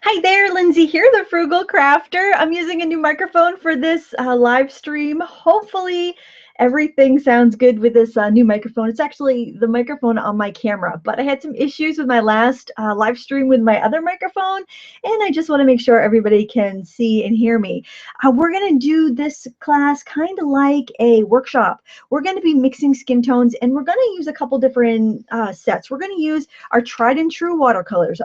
Hi there, Lindsay here, the Frugal Crafter. I'm using a new microphone for this live stream. Hopefully everything sounds good with this new microphone. It's actually the microphone on my camera, but I had some issues with my last live stream with my other microphone, and I just want to make sure everybody can see and hear me. We're going to do this class kind of like a workshop. We're going to be mixing skin tones, and we're going to use a couple different sets. We're going to use our tried and true watercolors,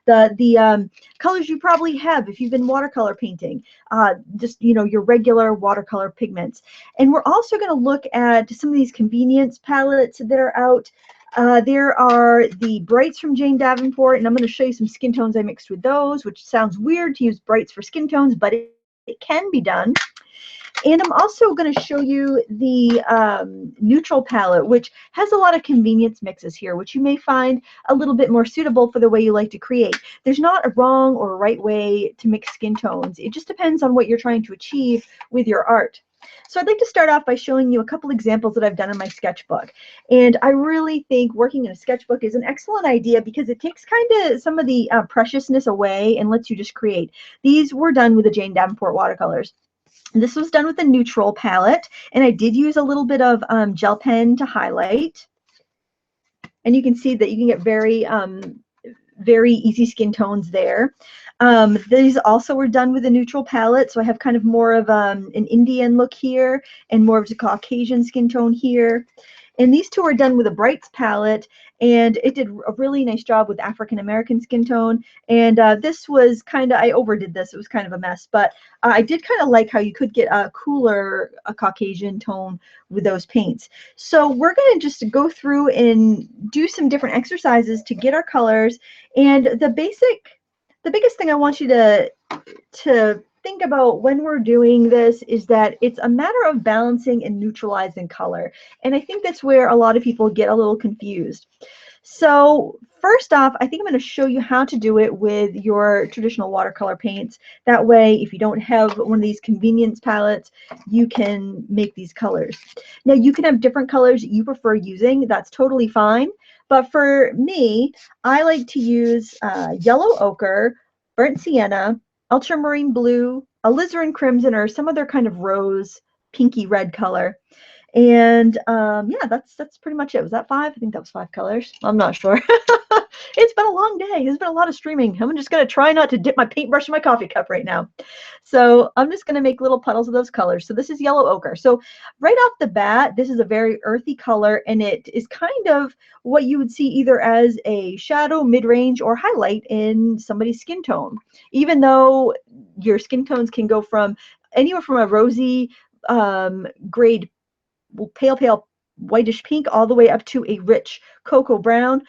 the colors you probably have if you've been watercolor painting, just your regular watercolor pigments. And we're also going to look at some of these convenience palettes that are out. There are the brights from Jane Davenport, and I'm going to show you some skin tones I mixed with those, which sounds weird to use brights for skin tones, but it can be done. And I'm also going to show you the neutral palette, which has a lot of convenience mixes here, which you may find a little bit more suitable for the way you like to create. There's not a wrong or a right way to mix skin tones. It just depends on what you're trying to achieve with your art. So I'd like to start off by showing you a couple examples that I've done in my sketchbook. And I really think working in a sketchbook is an excellent idea because it takes kind of some of the preciousness away and lets you just create. These were done with the Jane Davenport watercolors. This was done with a neutral palette, and I did use a little bit of gel pen to highlight. And you can see that you can get very easy skin tones there. These also were done with a neutral palette, so I have kind of more of an Indian look here and more of a Caucasian skin tone here. And these two are done with a brights palette, and it did a really nice job with African American skin tone. And this was kind of, I overdid this, it was kind of a mess, but I did kind of like how you could get a cooler Caucasian tone with those paints. So we're going to just go through and do some different exercises to get our colors. And the biggest thing I want you to think about when we're doing this is that it's a matter of balancing and neutralizing color. And I think that's where a lot of people get a little confused. So first off, I think I'm going to show you how to do it with your traditional watercolor paints. That way, if you don't have one of these convenience palettes, you can make these colors. Now, you can have different colors that you prefer using. That's totally fine. But for me, I like to use yellow ochre, burnt sienna, ultramarine blue, alizarin crimson, or some other kind of rose, pinky red color. And yeah, that's pretty much it. Was that 5? I think that was 5 colors. I'm not sure. It's been a long day. There's been a lot of streaming. I'm just going to try not to dip my paintbrush in my coffee cup right now. So I'm just going to make little puddles of those colors. So this is yellow ochre. So right off the bat, this is a very earthy color, and it is kind of what you would see either as a shadow, mid-range, or highlight in somebody's skin tone. Even though your skin tones can go from anywhere from a rosy grade pale whitish pink all the way up to a rich cocoa brown,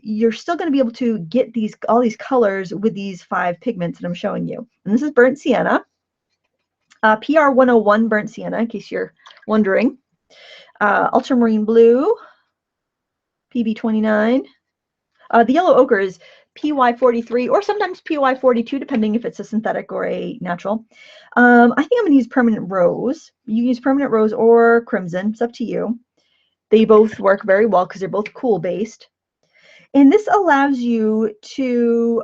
you're still going to be able to get all these colors with these 5 pigments that I'm showing you. And this is burnt sienna, PR 101 burnt sienna, in case you're wondering, ultramarine blue, PB 29. The yellow ochre is PY 43 or sometimes PY 42, depending if it's a synthetic or a natural. I think I'm going to use permanent rose. You can use permanent rose or crimson. It's up to you. They both work very well because they're both cool based. And this allows you to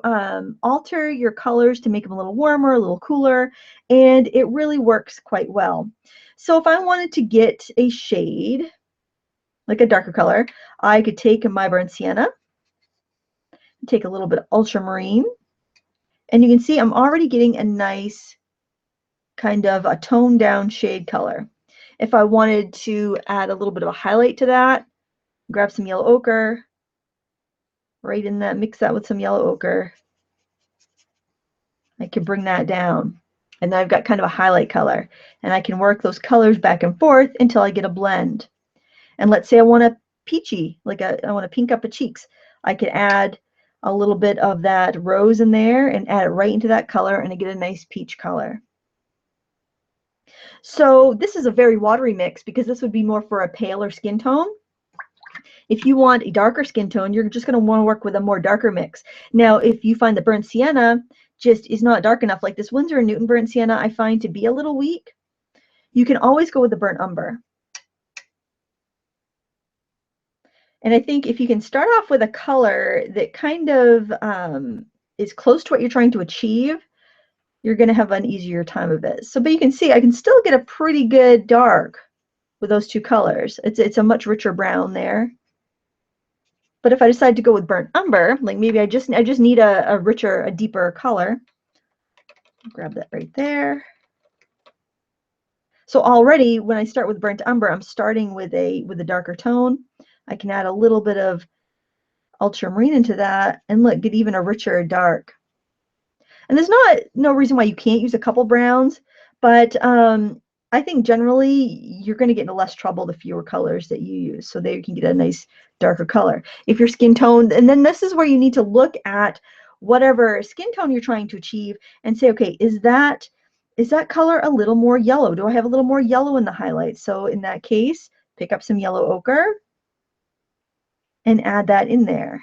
alter your colors to make them a little warmer, a little cooler, and it really works quite well. So if I wanted to get a shade, like a darker color, I could take my burnt sienna, take a little bit of ultramarine, and you can see I'm already getting a nice kind of a toned down shade color. If I wanted to add a little bit of a highlight to that, grab some yellow ochre, right in that, mix that with some yellow ochre. I can bring that down, and then I've got kind of a highlight color, and I can work those colors back and forth until I get a blend. And let's say I want a peachy, I want to pink up the cheeks. I could add a little bit of that rose in there and add it right into that color, and I get a nice peach color. So this is a very watery mix because this would be more for a paler skin tone. If you want a darker skin tone, you're just going to want to work with a more darker mix. Now, if you find the burnt sienna just is not dark enough, like this Winsor & Newton burnt sienna I find to be a little weak, you can always go with the burnt umber. And I think if you can start off with a color that kind of is close to what you're trying to achieve, you're going to have an easier time of it. So, but you can see I can still get a pretty good dark with those two colors. It's a much richer brown there. But if I decide to go with burnt umber, like maybe I just need a richer, a deeper color. I'll grab that right there. So already when I start with burnt umber, I'm starting with a darker tone. I can add a little bit of ultramarine into that and look, get even a richer dark. And there's no reason why you can't use a couple browns, but I think generally you're going to get into less trouble the fewer colors that you use, so there you can get a nice darker color. If your skin tone, and then this is where you need to look at whatever skin tone you're trying to achieve and say, okay, is that color a little more yellow? Do I have a little more yellow in the highlights? So in that case, pick up some yellow ochre and add that in there.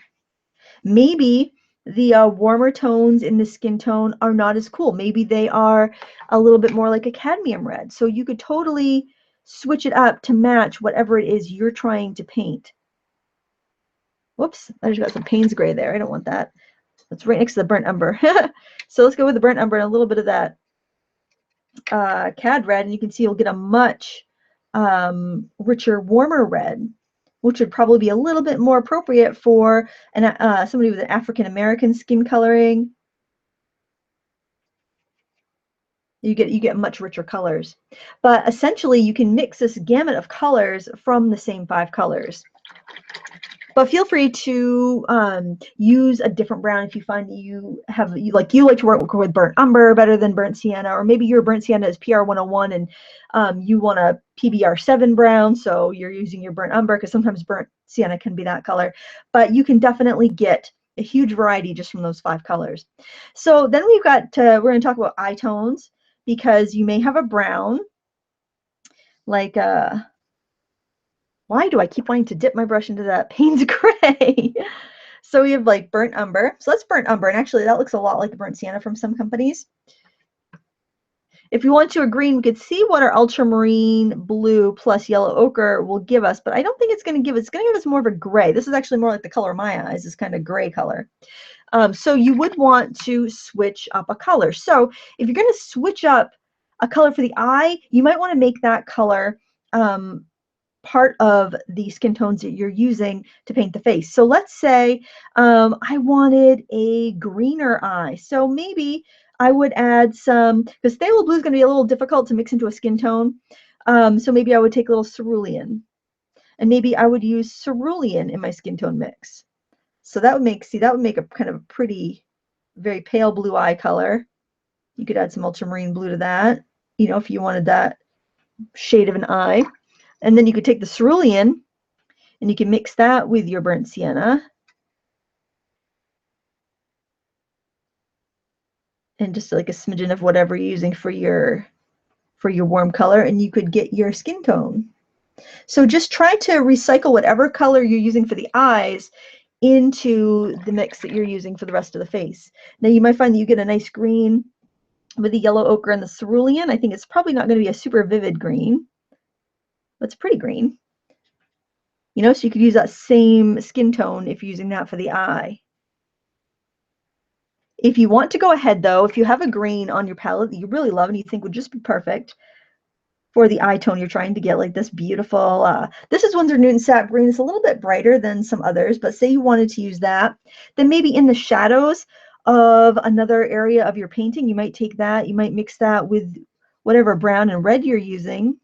Maybe the warmer tones in the skin tone are not as cool. Maybe they are a little bit more like a cadmium red. So you could totally switch it up to match whatever it is you're trying to paint. Whoops, I just got some Payne's gray there. I don't want that. That's right next to the burnt umber. So let's go with the burnt umber and a little bit of that cad red, and you can see you'll get a much richer, warmer red, which would probably be a little bit more appropriate for somebody with an African American skin coloring. You get much richer colors. But essentially, you can mix this gamut of colors from the same 5 colors. But feel free to use a different brown if you find that you like to work with burnt umber better than burnt sienna, or maybe your burnt sienna is PR 101 and you want a PBR 7 brown, so you're using your burnt umber, because sometimes burnt sienna can be that color. But you can definitely get a huge variety just from those 5 colors. So then we've got we're going to talk about eye tones, because you may have a brown like why do I keep wanting to dip my brush into that Payne's gray? So we have like burnt umber. So that's burnt umber, and actually that looks a lot like the burnt sienna from some companies. If you want to a green, we could see what our ultramarine blue plus yellow ochre will give us, but I don't think it's going to give us more of a gray. This is actually more like the color of my eyes, this kind of gray color. So you would want to switch up a color. So if you're going to switch up a color for the eye, you might want to make that color part of the skin tones that you're using to paint the face. So let's say I wanted a greener eye. So maybe I would add some, because phthalo blue is going to be a little difficult to mix into a skin tone. So maybe I would take a little cerulean, and maybe I would use cerulean in my skin tone mix. So that would make, a kind of a pretty, very pale blue eye color. You could add some ultramarine blue to that, you know, if you wanted that shade of an eye. And then you could take the cerulean and you can mix that with your burnt sienna. And just like a smidgen of whatever you're using for your warm color, and you could get your skin tone. So just try to recycle whatever color you're using for the eyes into the mix that you're using for the rest of the face. Now you might find that you get a nice green with the yellow ochre and the cerulean. I think it's probably not going to be a super vivid green, but it's pretty green. You know, so you could use that same skin tone if you're using that for the eye. If you want to go ahead though, if you have a green on your palette that you really love and you think would just be perfect for the eye tone you're trying to get, like this beautiful, this is Winsor Newton sap green. It's a little bit brighter than some others, but say you wanted to use that, then maybe in the shadows of another area of your painting, you might take that, you might mix that with whatever brown and red you're using,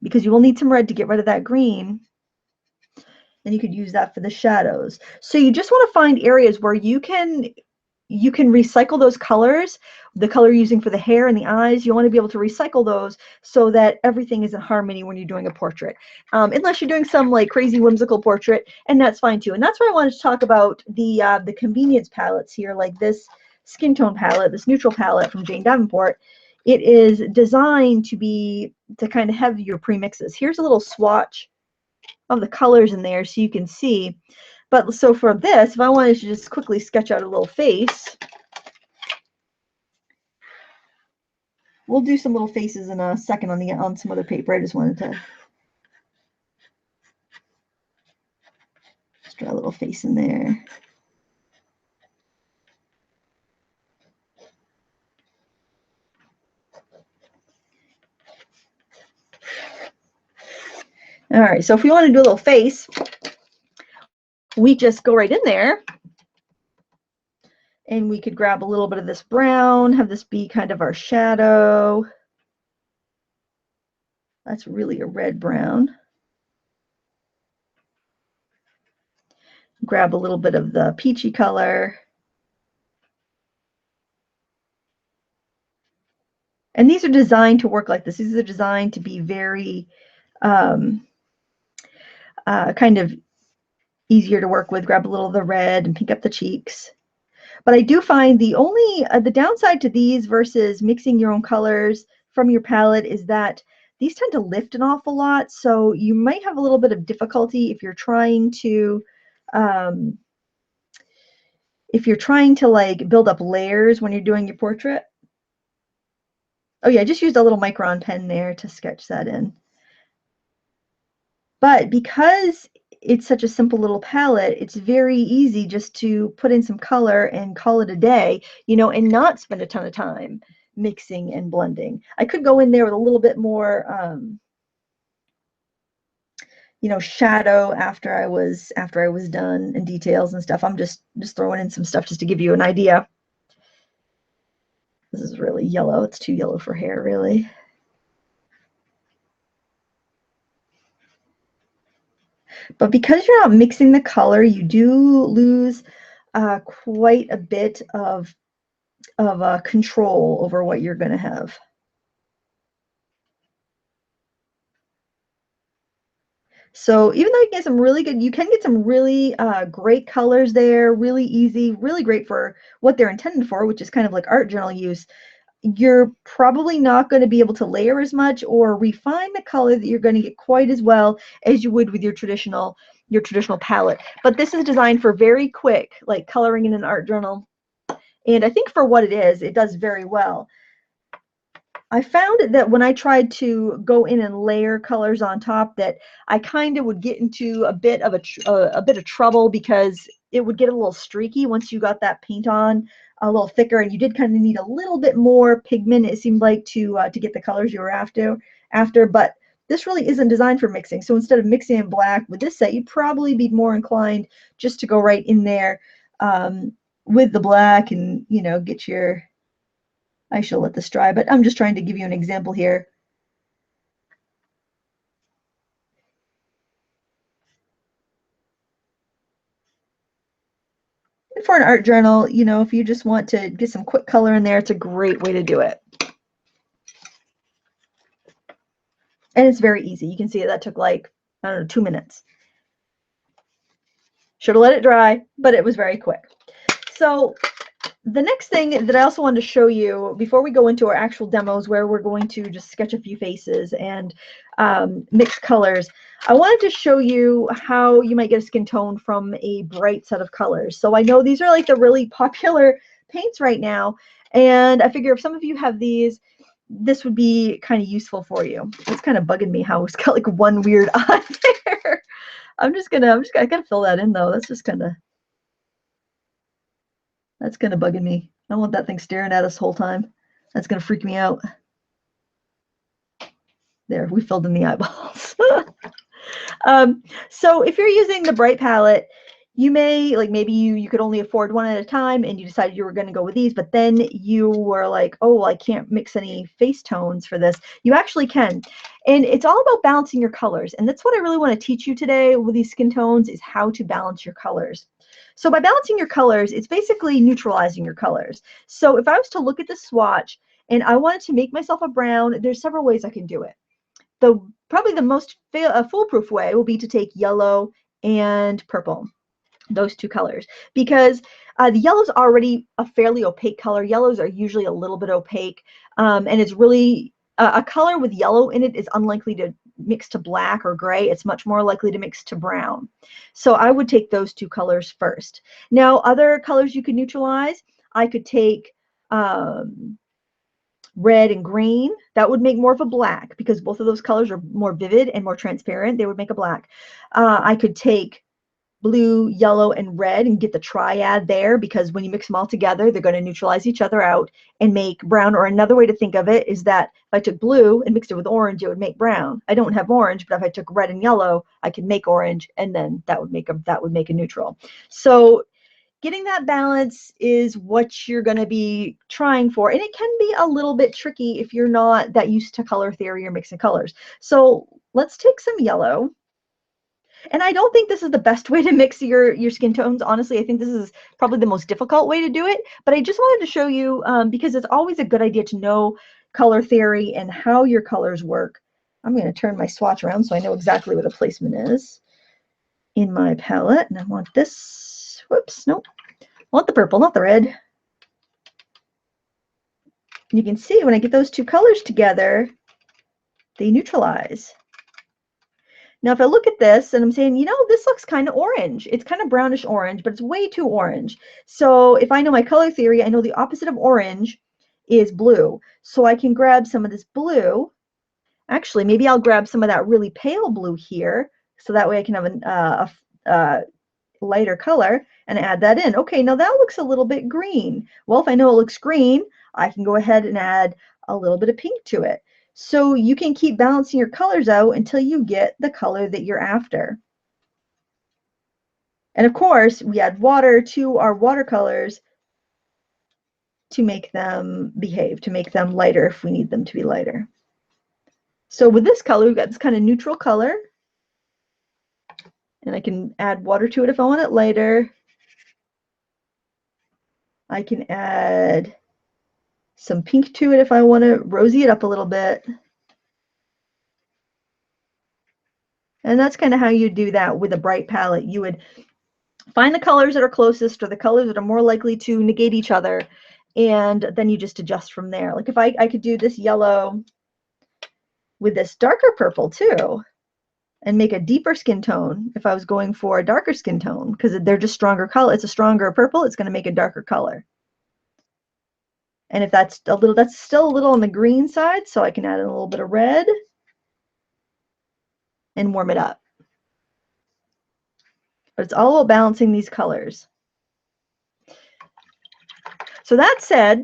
because you will need some red to get rid of that green. And you could use that for the shadows. So you just want to find areas where you can recycle those colors, the color you're using for the hair and the eyes. You want to be able to recycle those so that everything is in harmony when you're doing a portrait. Unless you're doing some like crazy whimsical portrait, and that's fine too. And that's why I wanted to talk about the convenience palettes here, like this skin tone palette, this neutral palette from Jane Davenport. It is designed to kind of have your premixes. Here's a little swatch of the colors in there so you can see. But so for this, if I wanted to just quickly sketch out a little face, we'll do some little faces in a second on some other paper. I just wanted to just draw a little face in there. All right, so if we want to do a little face, we just go right in there and we could grab a little bit of this brown, have this be kind of our shadow. That's really a red brown. Grab a little bit of the peachy color. And these are designed to work like this. These are designed to be very kind of easier to work with. Grab a little of the red and pink up the cheeks. But I do find the downside to these versus mixing your own colors from your palette is that these tend to lift an awful lot. So you might have a little bit of difficulty if you're trying to like build up layers when you're doing your portrait. Oh yeah, I just used a little micron pen there to sketch that in. But because it's such a simple little palette, it's very easy just to put in some color and call it a day, you know, and not spend a ton of time mixing and blending. I could go in there with a little bit more, you know, shadow after I was done and details and stuff. I'm just throwing in some stuff just to give you an idea. This is really yellow. It's too yellow for hair, really. But because you're not mixing the color, you do lose quite a bit of control over what you're going to have. So even though you get some really good, you can get some really great colors there, really easy, really great for what they're intended for, which is kind of like art journal use. You're probably not going to be able to layer as much or refine the color that you're going to get quite as well as you would with your traditional palette. But this is designed for very quick, like coloring in an art journal. And I think for what it is, it does very well. I found that when I tried to go in and layer colors on top, that I kind of would get into a bit of trouble because it would get a little streaky once you got that paint on a little thicker, and you did kind of need a little bit more pigment, it seemed like, to get the colors you were after. But this really isn't designed for mixing. So instead of mixing in black with this set, you'd probably be more inclined just to go right in there with the black and, you know, get your, I shall let this dry, but I'm just trying to give you an example here. And for an art journal, you know, if you just want to get some quick color in there, it's a great way to do it. And it's very easy. You can see that took like, I don't know, 2 minutes. Should have let it dry, but it was very quick. So the next thing that I also wanted to show you before we go into our actual demos where we're going to just sketch a few faces and mix colors, I wanted to show you how you might get a skin tone from a bright set of colors. So I know these are like the really popular paints right now, and I figure if some of you have these, this would be kind of useful for you. It's kind of bugging me how it's got like one weird eye there. I gotta fill that in though. That's kind of bugging me. I don't want that thing staring at us the whole time. That's gonna freak me out. There, we filled in the eyeballs. So if you're using the bright palette, you may, like, maybe you could only afford one at a time and you decided you were going to go with these, but then you were like, oh, well, I can't mix any face tones for this. You actually can. And it's all about balancing your colors. And that's what I really want to teach you today with these skin tones, is how to balance your colors. So by balancing your colors, it's basically neutralizing your colors. So if I was to look at the swatch and I wanted to make myself a brown, there's several ways I can do it. Probably the most foolproof way will be to take yellow and purple, those two colors, because the yellow is already a fairly opaque color. Yellows are usually a little bit opaque, and it's really a color with yellow in it is unlikely to mix to black or gray. It's much more likely to mix to brown. So I would take those two colors first. Now, other colors you could neutralize, I could take red and green. That would make more of a black because both of those colors are more vivid and more transparent. They would make a black. I could take blue, yellow, and red and get the triad there, because when you mix them all together, they're going to neutralize each other out and make brown. Or another way to think of it is that if I took blue and mixed it with orange, it would make brown. I don't have orange, but if I took red and yellow, I could make orange, and then that would make a neutral. So getting that balance is what you're going to be trying for, and it can be a little bit tricky if you're not that used to color theory or mixing colors. So let's take some yellow. And I don't think this is the best way to mix your skin tones. Honestly, I think this is probably the most difficult way to do it. But I just wanted to show you, because it's always a good idea to know color theory and how your colors work. I'm going to turn my swatch around so I know exactly where the placement is in my palette. And I want this, whoops, nope. I want the purple, not the red. You can see when I get those two colors together, they neutralize. Now, if I look at this and I'm saying, you know, this looks kind of orange. It's kind of brownish orange, but it's way too orange. So if I know my color theory, I know the opposite of orange is blue. So I can grab some of this blue. Actually, maybe I'll grab some of that really pale blue here, so that way I can have a lighter color and add that in. Okay, now that looks a little bit green. Well, if I know it looks green, I can go ahead and add a little bit of pink to it. So you can keep balancing your colors out until you get the color that you're after. And of course, we add water to our watercolors to make them behave, to make them lighter if we need them to be lighter. So with this color, we've got this kind of neutral color. And I can add water to it if I want it lighter. I can add some pink to it if I want to rosy it up a little bit. And that's kind of how you do that with a bright palette. You would find the colors that are closest, or the colors that are more likely to negate each other, and then you just adjust from there. Like if I could do this yellow with this darker purple too, and make a deeper skin tone if I was going for a darker skin tone, because they're just stronger color. It's a stronger purple, it's going to make a darker color. And if that's a little, that's still a little on the green side, so I can add in a little bit of red and warm it up. But it's all about balancing these colors. So that said,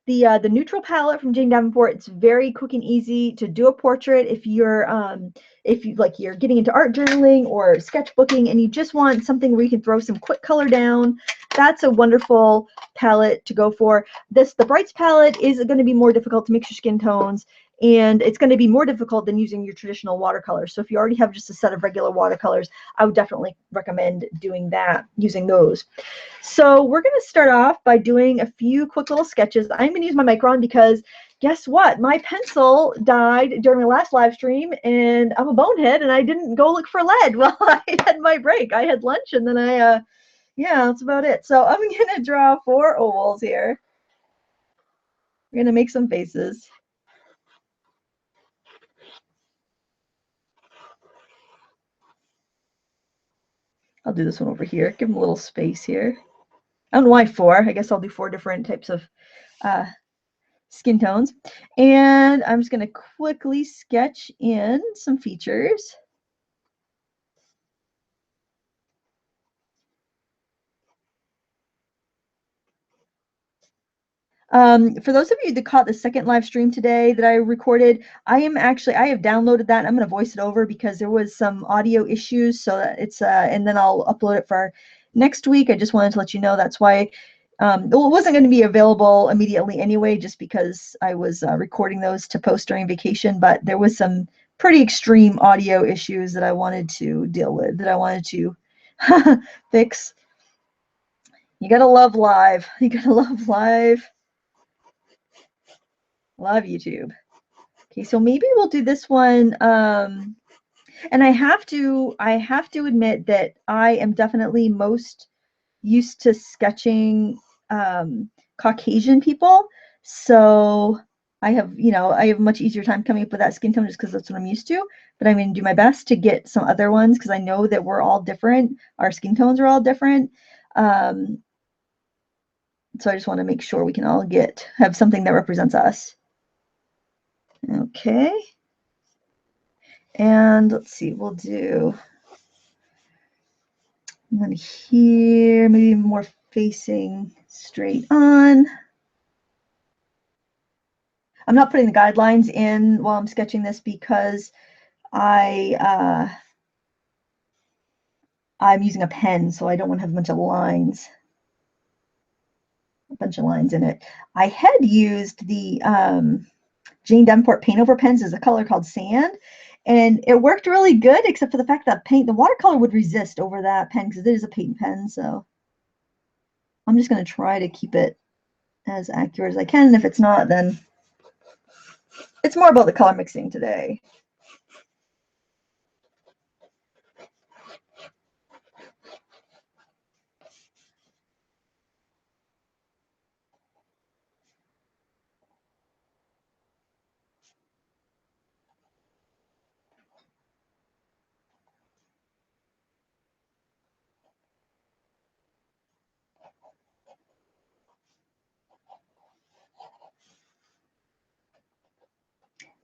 the neutral palette from Jane Davenport, it's very quick and easy to do a portrait if you're getting into art journaling or sketchbooking and you just want something where you can throw some quick color down. That's a wonderful palette to go for. The Brights palette is going to be more difficult to mix your skin tones, and it's going to be more difficult than using your traditional watercolors. So if you already have just a set of regular watercolors, I would definitely recommend doing that, using those. So we're going to start off by doing a few quick little sketches. I'm going to use my micron because guess what? My pencil died during my last live stream, and I'm a bonehead, and I didn't go look for lead while I had my break. I had lunch, and then yeah, that's about it. So I'm going to draw 4 ovals here. We're going to make some faces. I'll do this one over here. Give them a little space here. I don't know why 4. I guess I'll do 4 different types of skin tones. And I'm just going to quickly sketch in some features. For those of you that caught the second live stream today that I recorded, I have downloaded that. I'm going to voice it over because there was some audio issues. So that it's and then I'll upload it for next week. I just wanted to let you know that's why. Well, it wasn't going to be available immediately anyway, just because I was recording those to post during vacation. But there was some pretty extreme audio issues that I wanted to deal with, that I wanted to fix. You gotta love live. You gotta love live. Love YouTube. Okay, so maybe we'll do this one. And I have to admit that I am definitely most used to sketching Caucasian people. So I have a much easier time coming up with that skin tone just because that's what I'm used to. But I'm going to do my best to get some other ones because I know that we're all different. Our skin tones are all different. So I just want to make sure we can all have something that represents us. Okay. And let's see, we'll do And then here, maybe more facing straight on. I'm not putting the guidelines in while I'm sketching this because I'm using a pen, so I don't want to have a bunch of lines. In it. I had used the Jane Davenport paint over pens. There's a color called sand, and it worked really good, except for the fact that the watercolor would resist over that pen because it is a paint pen. So I'm just going to try to keep it as accurate as I can. And if it's not, then it's more about the color mixing today.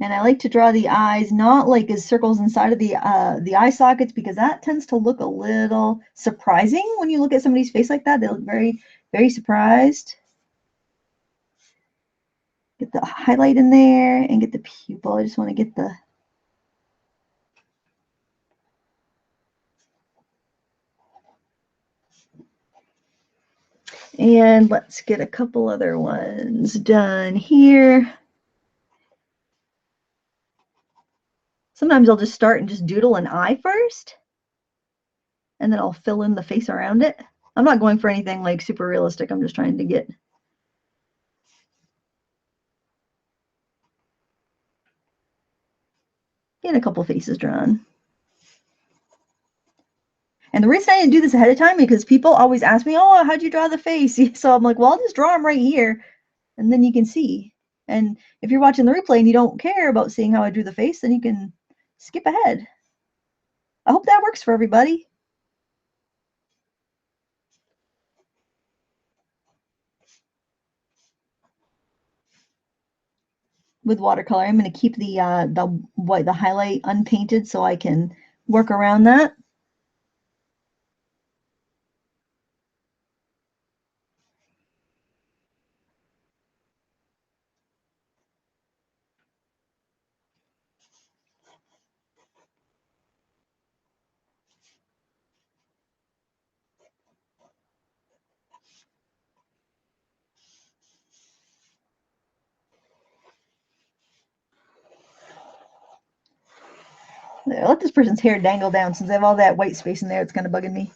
And I like to draw the eyes not like as circles inside of the eye sockets, because that tends to look a little surprising when you look at somebody's face like that. They look very, very surprised. Get the highlight in there and get the pupil. I just want to get the and let's get a couple other ones done here. Sometimes I'll just start and just doodle an eye first, and then I'll fill in the face around it. I'm not going for anything like super realistic. I'm just trying to get a couple faces drawn. And the reason I didn't do this ahead of time is because people always ask me, oh, how'd you draw the face? So I'm like, well, I'll just draw them right here, and then you can see. And if you're watching the replay and you don't care about seeing how I drew the face, then you can skip ahead. I hope that works for everybody. With watercolor, I'm going to keep the highlight unpainted so I can work around that. There, let this person's hair dangle down since I have all that white space in there. It's kind of bugging me.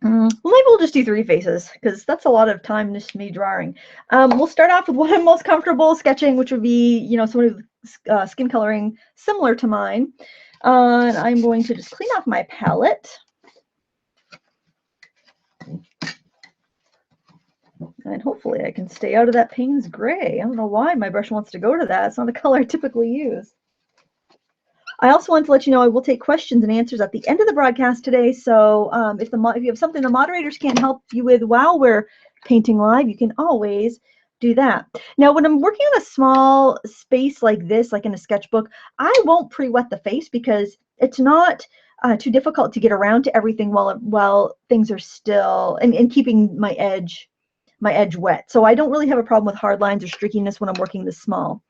Well, maybe we'll just do 3 faces because that's a lot of time just me drawing. We'll start off with what I'm most comfortable sketching, which would be, you know, somebody with skin coloring similar to mine. And I'm going to just clean off my palette. And hopefully I can stay out of that Payne's gray. I don't know why my brush wants to go to that. It's not the color I typically use. I also want to let you know I will take questions and answers at the end of the broadcast today. So if you have something the moderators can't help you with while we're painting live, you can always do that. Now, when I'm working on a small space like this, like in a sketchbook, I won't pre-wet the face because it's not too difficult to get around to everything while things are still and keeping my edge wet. So I don't really have a problem with hard lines or streakiness when I'm working this small.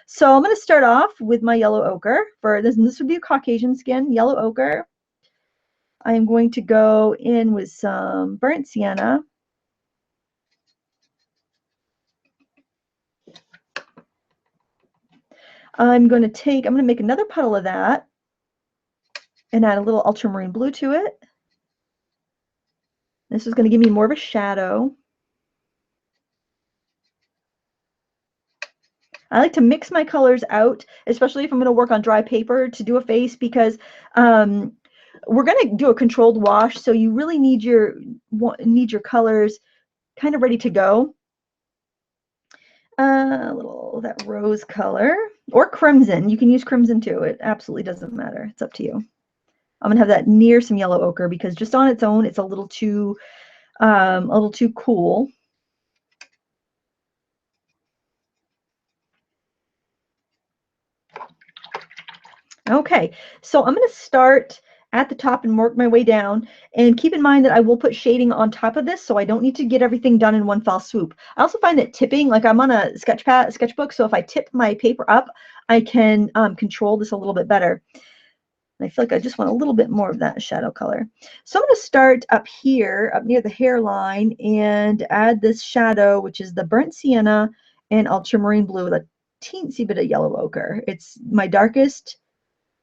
So I'm going to start off with my yellow ochre for this. And this would be a Caucasian skin, yellow ochre. I'm going to go in with some burnt sienna. I'm going to make another puddle of that and add a little ultramarine blue to it. This is going to give me more of a shadow. I like to mix my colors out, especially if I'm going to work on dry paper to do a face, because we're going to do a controlled wash, so you really need your colors kind of ready to go. A little that rose color or crimson. You can use crimson too. It absolutely doesn't matter. It's up to you. I'm gonna have that near some yellow ochre because just on its own, it's a little too cool. Okay, so I'm going to start at the top and work my way down, and keep in mind that I will put shading on top of this, so I don't need to get everything done in one fell swoop. I also find that tipping, like I'm on a sketchbook, so if I tip my paper up, I can control this a little bit better. And I feel like I just want a little bit more of that shadow color. So I'm going to start up here, up near the hairline, and add this shadow, which is the burnt sienna and ultramarine blue with a teensy bit of yellow ochre. It's my darkest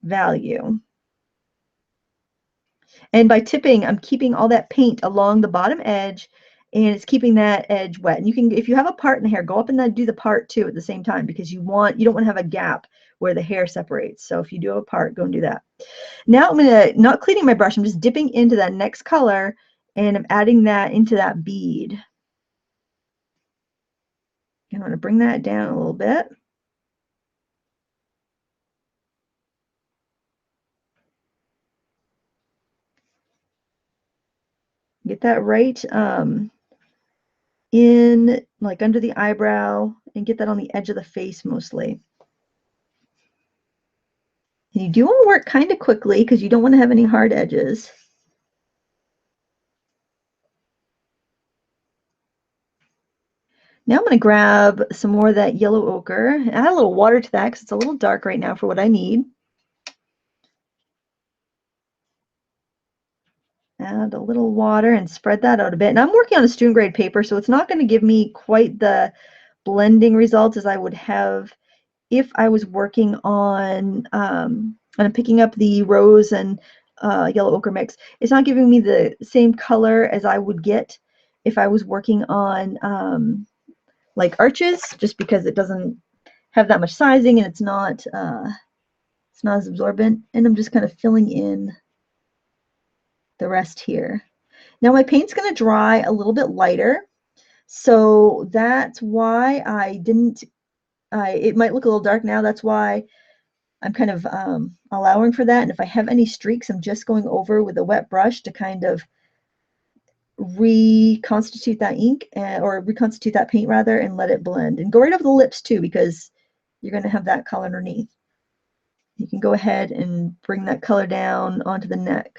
value. And by tipping, I'm keeping all that paint along the bottom edge, and it's keeping that edge wet. And you can, if you have a part in the hair, go up and then do the part too at the same time, because you don't want to have a gap where the hair separates. So if you do have a part, go and do that. Now I'm gonna, not cleaning my brush, I'm just dipping into that next color, and I'm adding that into that bead. I'm gonna bring that down a little bit. Get that right in, like under the eyebrow, and get that on the edge of the face mostly. And you do want to work kind of quickly because you don't want to have any hard edges. Now I'm going to grab some more of that yellow ochre, add a little water to that because it's a little dark right now for what I need. Add a little water and spread that out a bit. And I'm working on a student grade paper, so it's not going to give me quite the blending results as I would have if I was working on, and I'm picking up the rose and yellow ochre mix. It's not giving me the same color as I would get if I was working on like arches, just because it doesn't have that much sizing, and it's not as absorbent. And I'm just kind of filling in the rest here. Now my paint's going to dry a little bit lighter, so that's why I didn't, it might look a little dark now. That's why I'm kind of allowing for that. And if I have any streaks, I'm just going over with a wet brush to kind of reconstitute that ink, or reconstitute that paint rather, and let it blend. And go right over the lips too, because you're going to have that color underneath. You can go ahead and bring that color down onto the neck.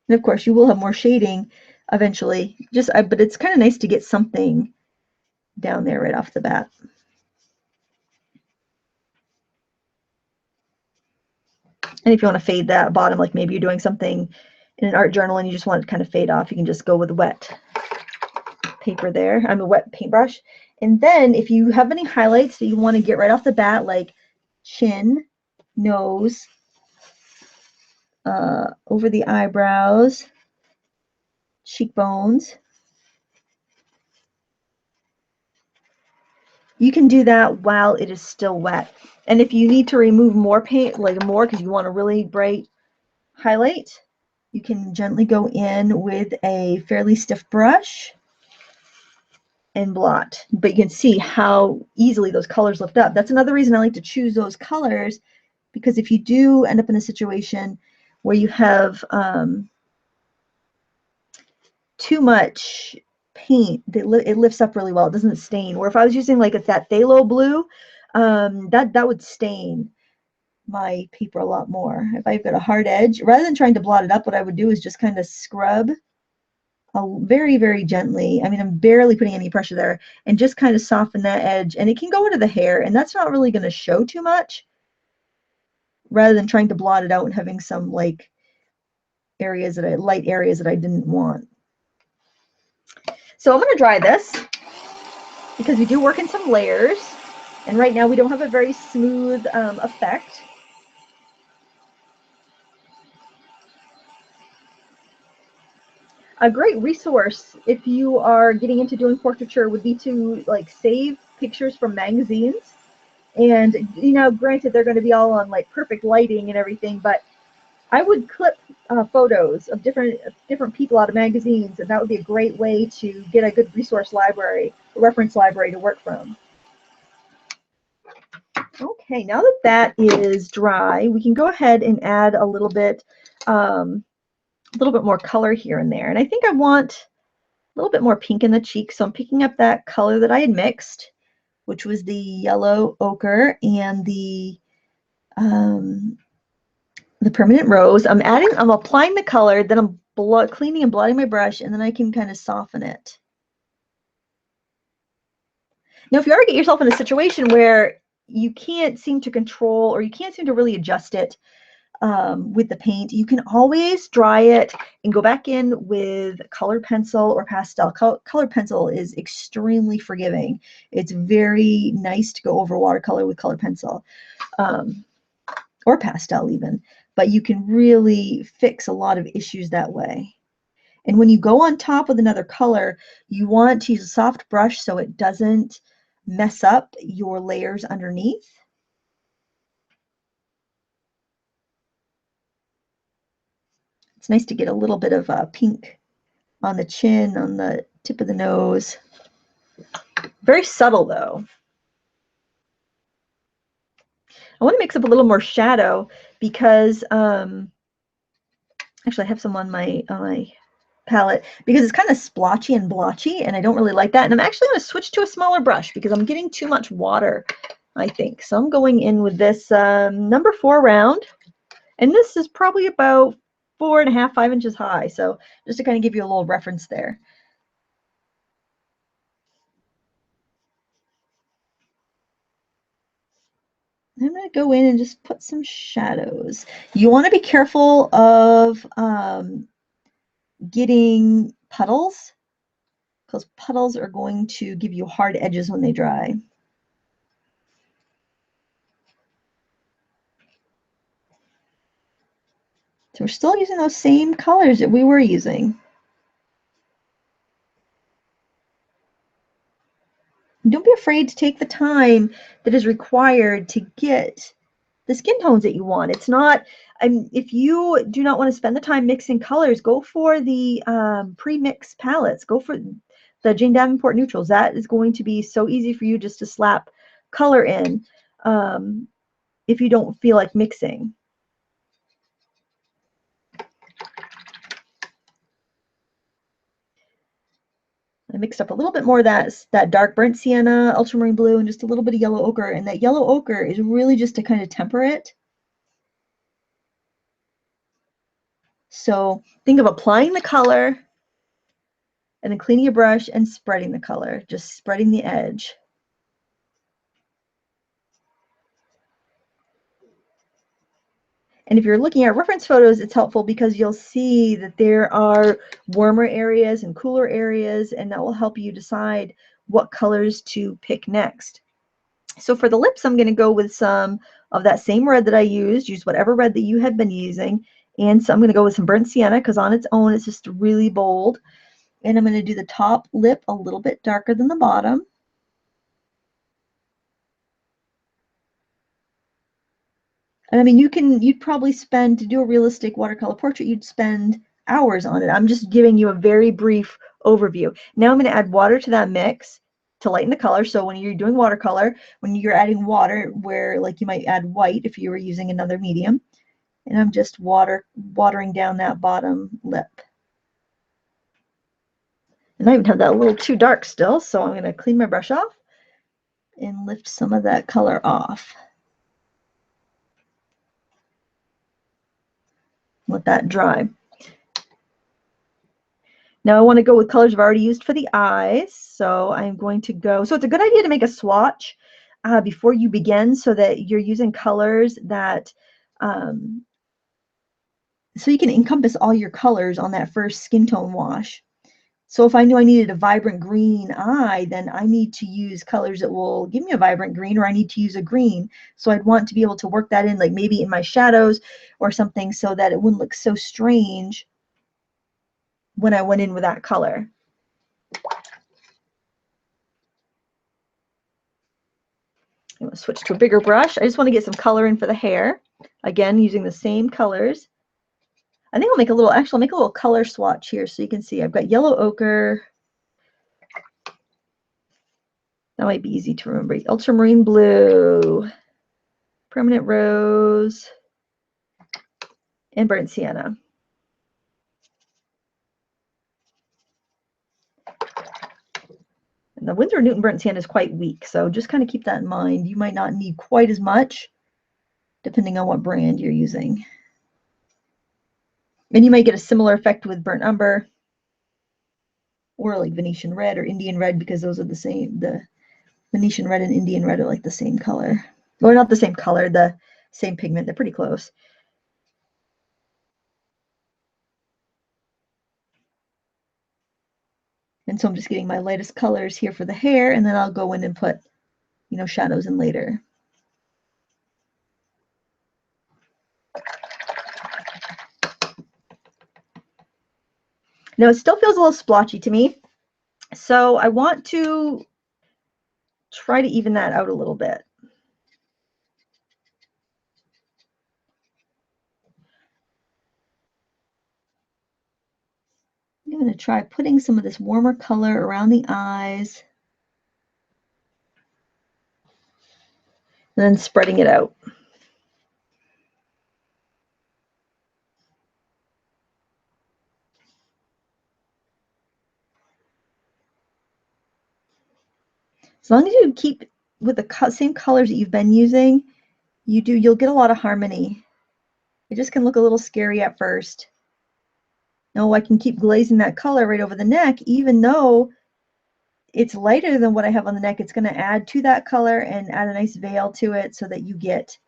And of course, you will have more shading eventually. But it's kind of nice to get something down there right off the bat. And if you want to fade that bottom, like maybe you're doing something in an art journal and you just want it to kind of fade off, you can just go with wet paper there. I'm a wet paintbrush. And then if you have any highlights that you want to get right off the bat, like chin, nose, over the eyebrows, cheekbones, you can do that while it is still wet. And if you need to remove more paint, like more because you want a really bright highlight, you can gently go in with a fairly stiff brush and blot. But you can see how easily those colors lift up. That's another reason I like to choose those colors, because if you do end up in a situation where you have too much paint, it lifts up really well. It doesn't stain. Or if I was using like that phthalo blue, that would stain my paper a lot more. If I've got a hard edge, rather than trying to blot it up, what I would do is just kind of scrub very, very gently. I mean, I'm barely putting any pressure there, and just kind of soften that edge. And it can go into the hair, and that's not really going to show too much, rather than trying to blot it out and having some like light areas that I didn't want. So I'm going to dry this because we do work in some layers, and right now we don't have a very smooth effect. A great resource if you are getting into doing portraiture would be to like save pictures from magazines. And you know, granted, they're going to be all on like perfect lighting and everything, but I would clip photos of different people out of magazines, and that would be a great way to get a good resource library, a reference library to work from. Okay, now that that is dry, we can go ahead and add a little bit more color here and there. And I think I want a little bit more pink in the cheeks, so I'm picking up that color that I had mixed, which was the yellow ochre and the permanent rose. I'm applying the color, then I'm cleaning and blotting my brush, and then I can kind of soften it. Now, if you ever get yourself in a situation where you can't seem to control or you can't seem to really adjust it with the paint, you can always dry it and go back in with colored pencil or pastel. Colored pencil is extremely forgiving. It's very nice to go over watercolor with colored pencil, or pastel even, but you can really fix a lot of issues that way. And when you go on top with another color, you want to use a soft brush so it doesn't mess up your layers underneath. It's nice to get a little bit of pink on the chin, on the tip of the nose. Very subtle though. I want to mix up a little more shadow because actually I have some on my palette because it's kind of splotchy and blotchy and I don't really like that. And I'm actually going to switch to a smaller brush because I'm getting too much water, I think. So I'm going in with this number 4 round, and this is probably about 4.5, 5 inches high. So just to kind of give you a little reference there. I'm going to go in and just put some shadows. You want to be careful of getting puddles, because puddles are going to give you hard edges when they dry. So we're still using those same colors that we were using. Don't be afraid to take the time that is required to get the skin tones that you want. It's not, if you do not want to spend the time mixing colors, go for the pre-mix palettes. Go for the Jane Davenport neutrals. That is going to be so easy for you just to slap color in if you don't feel like mixing. I mixed up a little bit more of that dark burnt sienna, ultramarine blue, and just a little bit of yellow ochre. And that yellow ochre is really just to kind of temper it. So think of applying the color and then cleaning your brush and spreading the color, just spreading the edge. And if you're looking at reference photos, it's helpful because you'll see that there are warmer areas and cooler areas, and that will help you decide what colors to pick next. So for the lips, I'm going to go with some of that same red that I used. Use whatever red that you had been using. And so I'm going to go with some burnt sienna because on its own, it's just really bold. And I'm going to do the top lip a little bit darker than the bottom. And I mean, you'd probably spend, to do a realistic watercolor portrait, you'd spend hours on it. I'm just giving you a very brief overview. Now I'm going to add water to that mix to lighten the color. So when you're doing watercolor, when you're adding water, where like you might add white if you were using another medium, and I'm just watering down that bottom lip. And I even have that a little too dark still, so I'm going to clean my brush off and lift some of that color off. Let that dry. Now I want to go with colors I've already used for the eyes. So I'm going to go, so it's a good idea to make a swatch before you begin so that you're using colors that, so you can encompass all your colors on that first skin tone wash. So if I knew I needed a vibrant green eye, then I need to use colors that will give me a vibrant green, or I need to use a green. So I'd want to be able to work that in, like maybe in my shadows or something, so that it wouldn't look so strange when I went in with that color. I'm going to switch to a bigger brush. I just want to get some color in for the hair. Again, using the same colors. I think I'll make a little, actually I'll make a little color swatch here so you can see. I've got yellow ochre. That might be easy to remember. Ultramarine blue, permanent rose, and burnt sienna. And the Winsor & Newton burnt sienna is quite weak, so just kind of keep that in mind. You might not need quite as much, depending on what brand you're using. And you might get a similar effect with burnt umber, or like Venetian red or Indian red, because those are the same. The Venetian red and Indian red are like the same color. Or not the same color, the same pigment. They're pretty close. And so I'm just getting my lightest colors here for the hair, and then I'll go in and put, you know, shadows in later. Now it still feels a little splotchy to me, so I want to try to even that out a little bit. I'm going to try putting some of this warmer color around the eyes, and then spreading it out. As long as you keep with the same colors that you've been using, you'll get a lot of harmony. It just can look a little scary at first. No, I can keep glazing that color right over the neck, even though it's lighter than what I have on the neck. It's going to add to that color and add a nice veil to it so that you get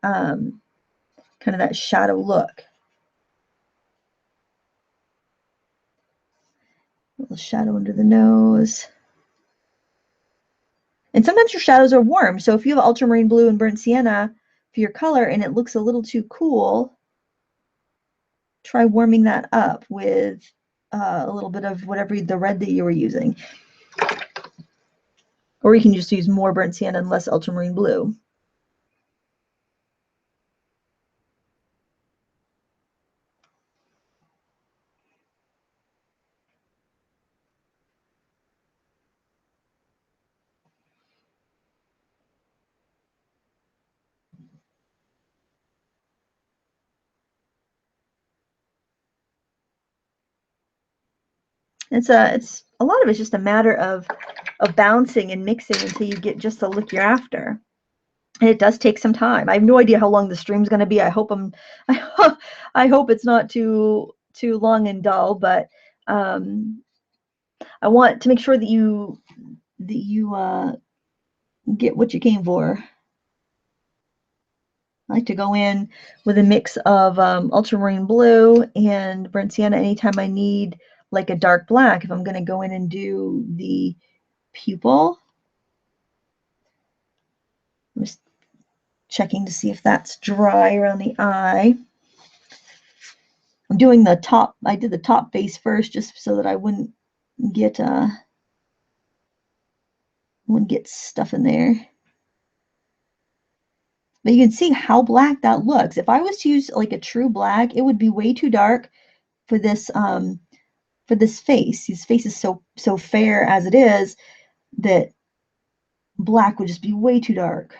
kind of that shadow look. A little shadow under the nose. And sometimes your shadows are warm. So if you have ultramarine blue and burnt sienna for your color and it looks a little too cool, try warming that up with a little bit of whatever the red that you were using. Or you can just use more burnt sienna and less ultramarine blue. It's a lot of it's just a matter of bouncing and mixing until you get just the look you're after. And it does take some time. I have no idea how long the stream's going to be. I hope I hope it's not too long and dull, but I want to make sure that you get what you came for. I like to go in with a mix of ultramarine blue and burnt sienna anytime I need like a dark black. If I'm going to go in and do the pupil, I'm just checking to see if that's dry around the eye. I'm doing the top. I did the top base first just so that I wouldn't get stuff in there. But you can see how black that looks. If I was to use like a true black, it would be way too dark for this face. His face is so fair as it is that black would just be way too dark.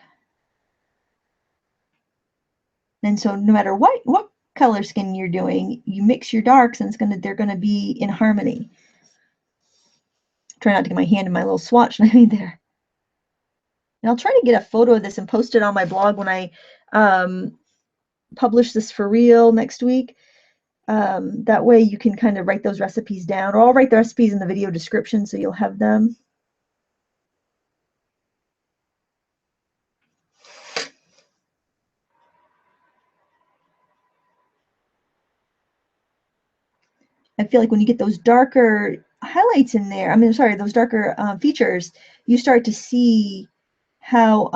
And so no matter what color skin you're doing, you mix your darks and they're gonna be in harmony. Try not to get my hand in my little swatch that I made there. And I'll try to get a photo of this and post it on my blog when I publish this for real next week. That way you can kind of write those recipes down, or I'll write the recipes in the video description so you'll have them. I feel like when you get those darker highlights in there, those darker features, you start to see how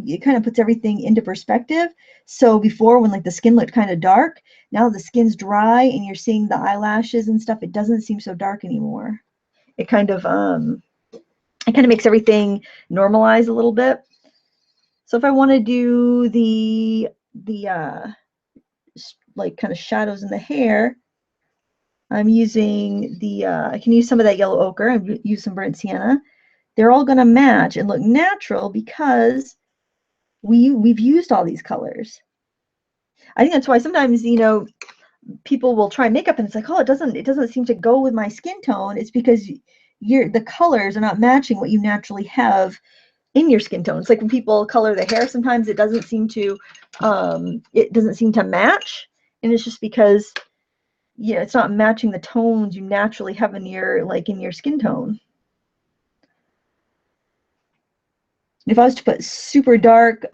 it kind of puts everything into perspective. So before, when like the skin looked kind of dark, now the skin's dry and you're seeing the eyelashes and stuff, it doesn't seem so dark anymore. It kind of makes everything normalize a little bit. So if I want to do the like kind of shadows in the hair, I'm using I can use some of that yellow ochre and use some burnt sienna. They're all going to match and look natural because we've used all these colors. I think that's why sometimes, you know, people will try makeup and it's like, oh, it doesn't seem to go with my skin tone. It's because the colors are not matching what you naturally have in your skin tones. Like when people color their hair, sometimes it doesn't seem to match, and it's just because it's not matching the tones you naturally have in your skin tone. If I was to put super dark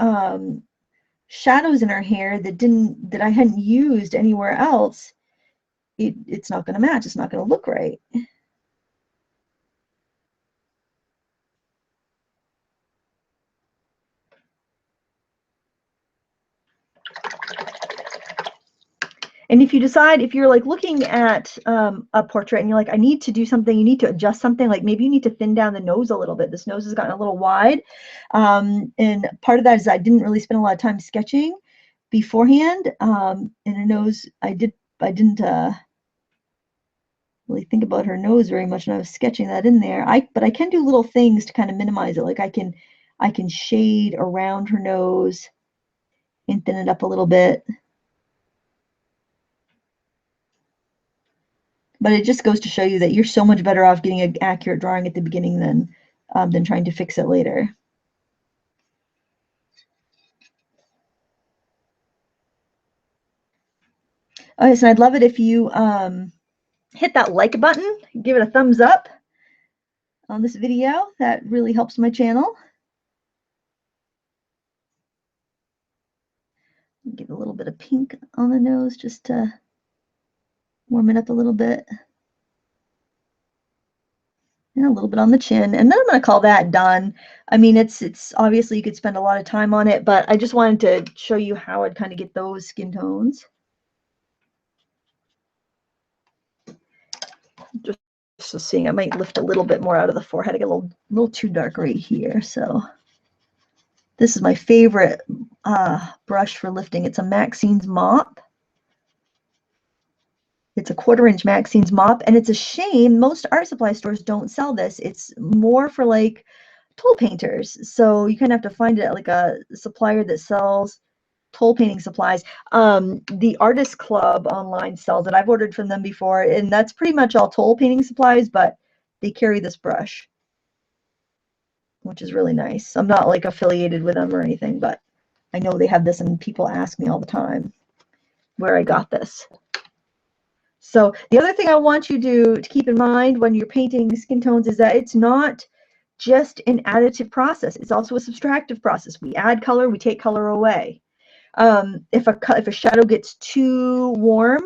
shadows in her hair that I hadn't used anywhere else, it's not going to match. It's not going to look right. And if you decide, if you're like looking at a portrait and you're like, I need to do something, you need to adjust something, like maybe you need to thin down the nose a little bit. This nose has gotten a little wide. And part of that is I didn't really spend a lot of time sketching beforehand. And her nose, I didn't really think about her nose very much, and I was sketching that in there. But I can do little things to kind of minimize it. Like I can shade around her nose and thin it up a little bit. But it just goes to show you that you're so much better off getting an accurate drawing at the beginning than trying to fix it later. Okay, so I'd love it if you hit that like button, give it a thumbs up on this video. That really helps my channel. Get a little bit of pink on the nose just to warm it up a little bit. And a little bit on the chin, and then I'm going to call that done. I mean, it's obviously you could spend a lot of time on it, but I just wanted to show you how I'd kind of get those skin tones. Just seeing, I might lift a little bit more out of the forehead. I get a little too dark right here. So this is my favorite brush for lifting. It's a Maxine's mop. It's a 1/4-inch Maxine's mop, and it's a shame most art supply stores don't sell this. It's more for like tool painters, so you kind of have to find it at like a supplier that sells tool painting supplies. The Artist Club online sells it. I've ordered from them before, and that's pretty much all tool painting supplies, but they carry this brush, which is really nice. I'm not like affiliated with them or anything, but I know they have this, and people ask me all the time where I got this. So the other thing I want you to keep in mind when you're painting skin tones is that it's not just an additive process. It's also a subtractive process. We add color, we take color away. If a shadow gets too warm,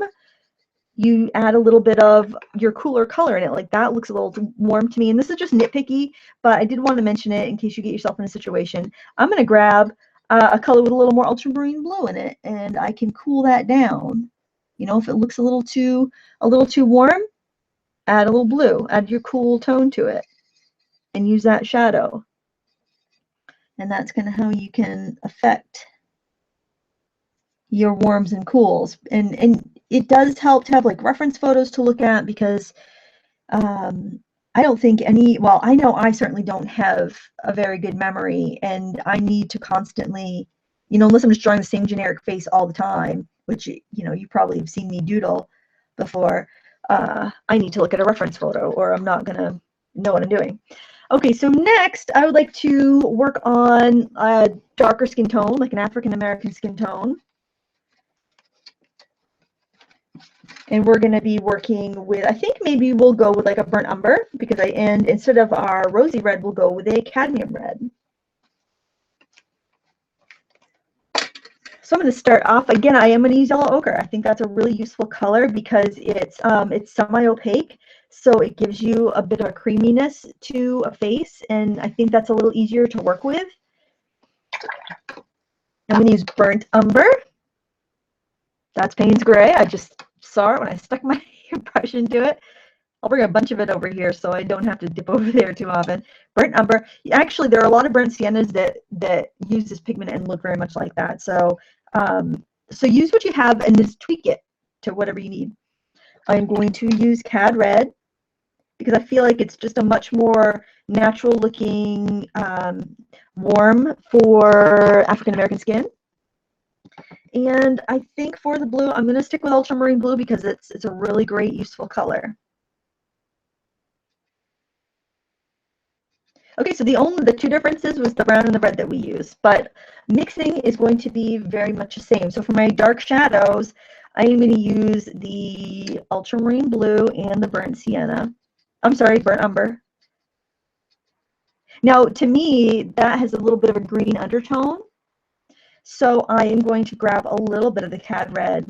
you add a little bit of your cooler color in it. Like that looks a little warm to me. And this is just nitpicky, but I did want to mention it in case you get yourself in a situation. I'm going to grab a color with a little more ultramarine blue in it, and I can cool that down. You know, if it looks a little too warm, add a little blue, add your cool tone to it, and use that shadow. And that's kind of how you can affect your warms and cools. And it does help to have like reference photos to look at, because I don't think well, I know I certainly don't have a very good memory, and I need to constantly, unless I'm just drawing the same generic face all the time, which, you probably have seen me doodle before, I need to look at a reference photo or I'm not going to know what I'm doing. Okay, so next I would like to work on a darker skin tone, like an African American skin tone. And we're going to be working with, I think maybe we'll go with like a burnt umber, because and instead of our rosy red, we'll go with a cadmium red. So I'm going to start off, again, I am going to use yellow ochre. I think that's a really useful color because it's semi-opaque, so it gives you a bit of a creaminess to a face, and I think that's a little easier to work with. I'm going to use burnt umber. That's Payne's Gray. I just saw it when I stuck my brush into it. I'll bring a bunch of it over here so I don't have to dip over there too often. Burnt umber. Actually, there are a lot of burnt siennas that use this pigment and look very much like that. So so use what you have and just tweak it to whatever you need. I'm going to use Cad Red because I feel like it's just a much more natural looking warm for African American skin. And I think for the blue, I'm going to stick with ultramarine blue because it's a really great, useful color. Okay, so the two differences was the brown and the red that we use, but mixing is going to be very much the same. So for my dark shadows, I am going to use the ultramarine blue and the burnt sienna. I'm sorry, burnt umber. Now, to me, that has a little bit of a green undertone. So I am going to grab a little bit of the cad red,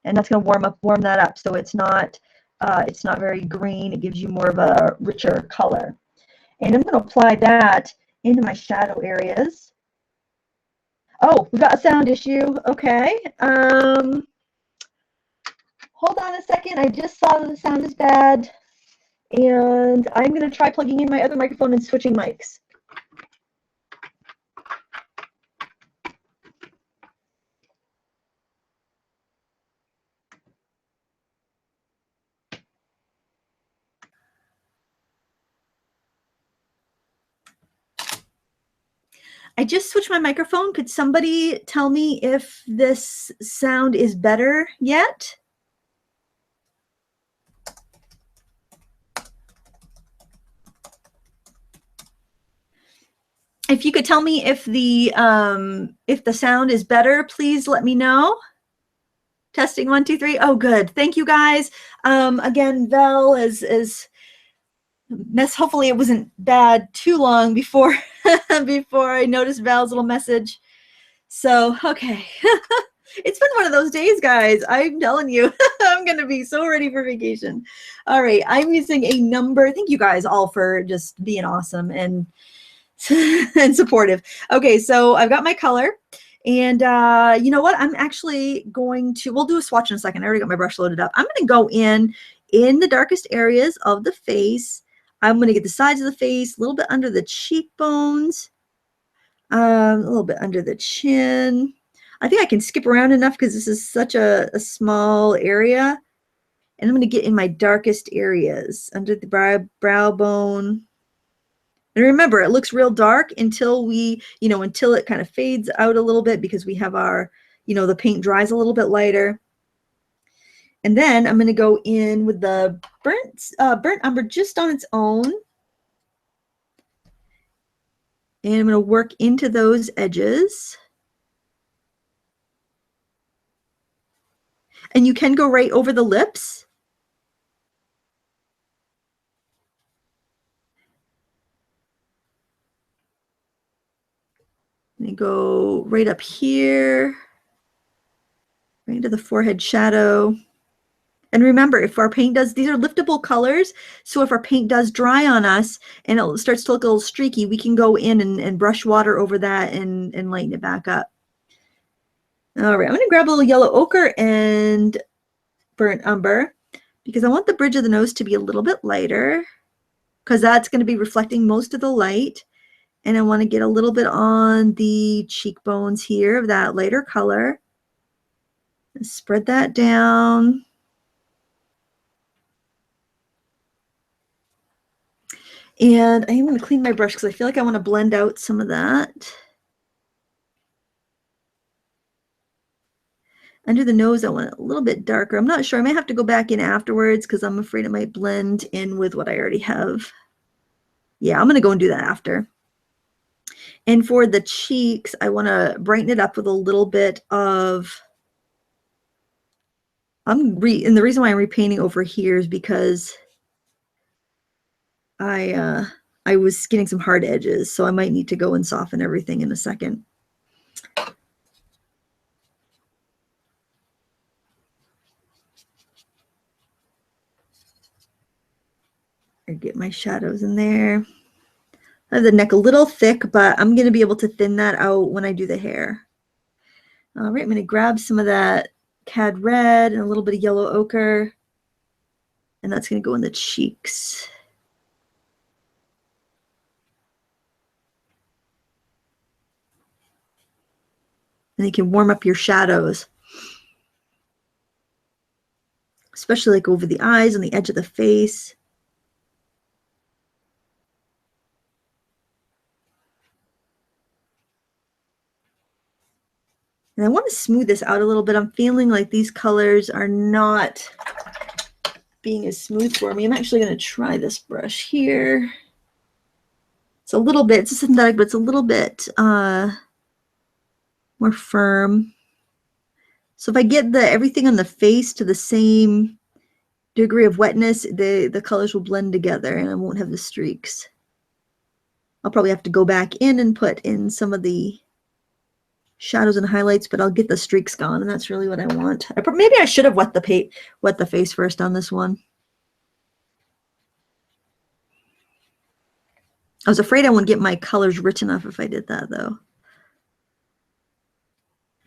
and that's going to warm that up. So it's not very green. It gives you more of a richer color. And I'm going to apply that into my shadow areas. Oh, we've got a sound issue. Okay. Hold on a second. I just saw that the sound is bad. And I'm going to try plugging in my other microphone and switching mics. I just switched my microphone. Could somebody tell me if this sound is better yet? If you could tell me if the sound is better, please let me know. Testing 1, 2, 3. Oh, good. Thank you, guys. Again, Val is mess. Hopefully, it wasn't bad too long before before I noticed Val's little message. So, okay. It's been one of those days, guys. I'm telling you, I'm going to be so ready for vacation. All right. I'm using a number. Thank you guys all for just being awesome and and supportive. Okay, so I've got my color, and you know what? I'm actually going to, we'll do a swatch in a second. I already got my brush loaded up. I'm going to go in the darkest areas of the face. I'm going to get the sides of the face, a little bit under the cheekbones, a little bit under the chin. I think I can skip around enough because this is such a small area. And I'm going to get in my darkest areas, under the brow bone. And remember, it looks real dark until until it kind of fades out a little bit, because we have our, the paint dries a little bit lighter. And then I'm going to go in with the burnt umber just on its own. And I'm going to work into those edges. And you can go right over the lips. And go right up here, right into the forehead shadow. And remember, if our paint does, these are liftable colors, so if our paint does dry on us and it starts to look a little streaky, we can go in and brush water over that and lighten it back up. All right, I'm going to grab a little yellow ochre and burnt umber, because I want the bridge of the nose to be a little bit lighter, because that's going to be reflecting most of the light. And I want to get a little bit on the cheekbones here of that lighter color. And spread that down. And I am going to clean my brush because I feel like I want to blend out some of that. Under the nose, I want it a little bit darker. I'm not sure. I might have to go back in afterwards because I'm afraid it might blend in with what I already have. Yeah, I'm going to go and do that after. And for the cheeks, I want to brighten it up with a little bit of, and the reason why I'm repainting over here is because I was getting some hard edges, so I might need to go and soften everything in a second. I get my shadows in there. I have the neck a little thick, but I'm going to be able to thin that out when I do the hair. All right, I'm going to grab some of that cad red and a little bit of yellow ochre, and that's going to go in the cheeks. And you can warm up your shadows, especially like over the eyes, on the edge of the face. And I want to smooth this out a little bit. I'm feeling like these colors are not being as smooth for me. I'm actually going to try this brush here. It's a little bit, it's a synthetic, but it's a little bit more firm. So if I get everything on the face to the same degree of wetness, the colors will blend together and I won't have the streaks. I'll probably have to go back in and put in some of the shadows and highlights, but I'll get the streaks gone, and that's really what I want. Maybe I should have wet the face first on this one. I was afraid I wouldn't get my colors rich enough if I did that, though.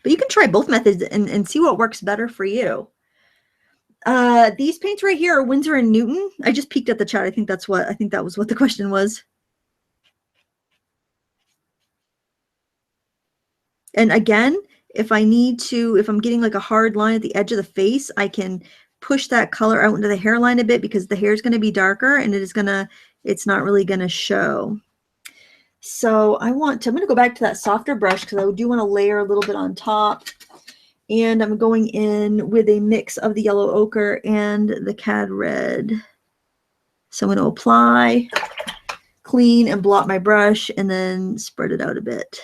But you can try both methods and see what works better for you. These paints right here are Winsor and Newton. I just peeked at the chat. I think that was what the question was. And again, if I'm getting like a hard line at the edge of the face, I can push that color out into the hairline a bit because the hair is going to be darker and it's not really going to show. So I'm going to go back to that softer brush because I do want to layer a little bit on top. And I'm going in with a mix of the yellow ochre and the cad red. So I'm going to apply, clean, and blot my brush, and then spread it out a bit.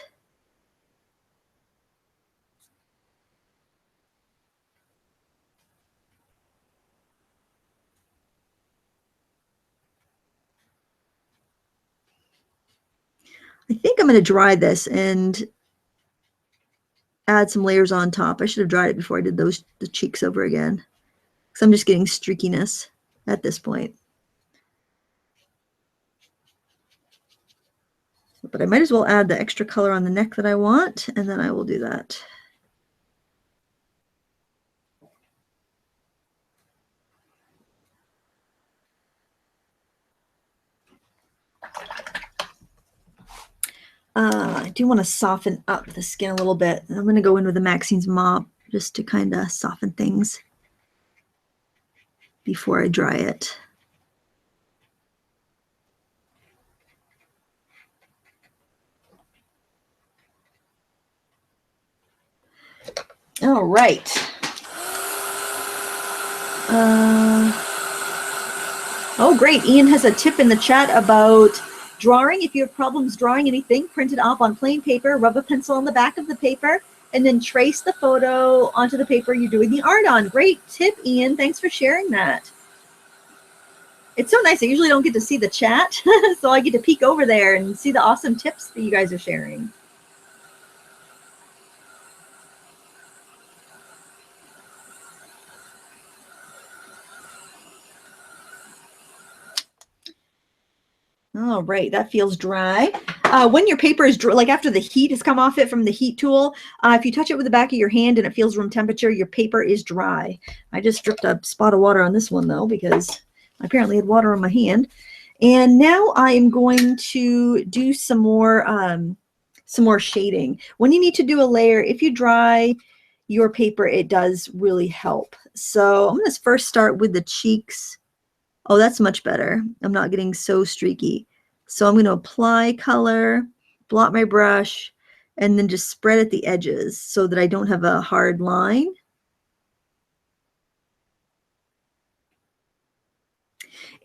I think I'm going to dry this and add some layers on top. I should have dried it before I did the cheeks over again, because I'm just getting streakiness at this point. But I might as well add the extra color on the neck that I want, and then I will do that. I do want to soften up the skin a little bit. I'm going to go in with the Maxine's mop just to kind of soften things before I dry it. All right. Oh, great. Ian has a tip in the chat about drawing. If you have problems drawing anything, print it off on plain paper, rub a pencil on the back of the paper, and then trace the photo onto the paper you're doing the art on. Great tip, Ian. Thanks for sharing that. It's so nice. I usually don't get to see the chat, so I get to peek over there and see the awesome tips that you guys are sharing. All right, that feels dry. When your paper is dry, like after the heat has come off it from the heat tool, if you touch it with the back of your hand and it feels room temperature, your paper is dry. I just dripped a spot of water on this one though, because I apparently had water on my hand. And now I am going to do some more shading. When you need to do a layer, if you dry your paper, it does really help. So I'm going to first start with the cheeks. Oh, that's much better. I'm not getting so streaky. So I'm going to apply color, blot my brush, and then just spread at the edges so that I don't have a hard line.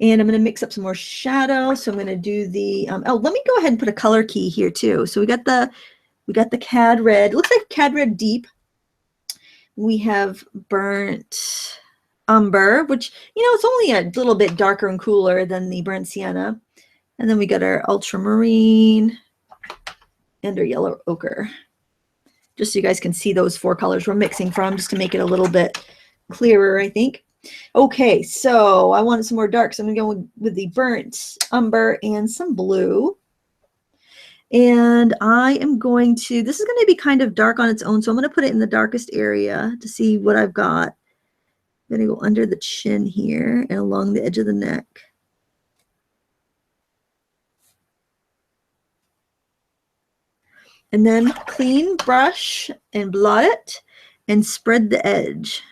And I'm going to mix up some more shadow. So I'm going to do the, oh, let me go ahead and put a color key here too. So we got the cad red. It looks like cad red deep. We have burnt umber, which, you know, it's only a little bit darker and cooler than the burnt sienna. And then we got our ultramarine and our yellow ochre. Just so you guys can see those four colors we're mixing from, just to make it a little bit clearer, I think. Okay, so I wanted some more dark, so I'm going to go with the burnt umber and some blue. And I am going to, this is going to be kind of dark on its own, so I'm going to put it in the darkest area to see what I've got. I'm going to go under the chin here and along the edge of the neck. And then clean brush and blot it and spread the edge.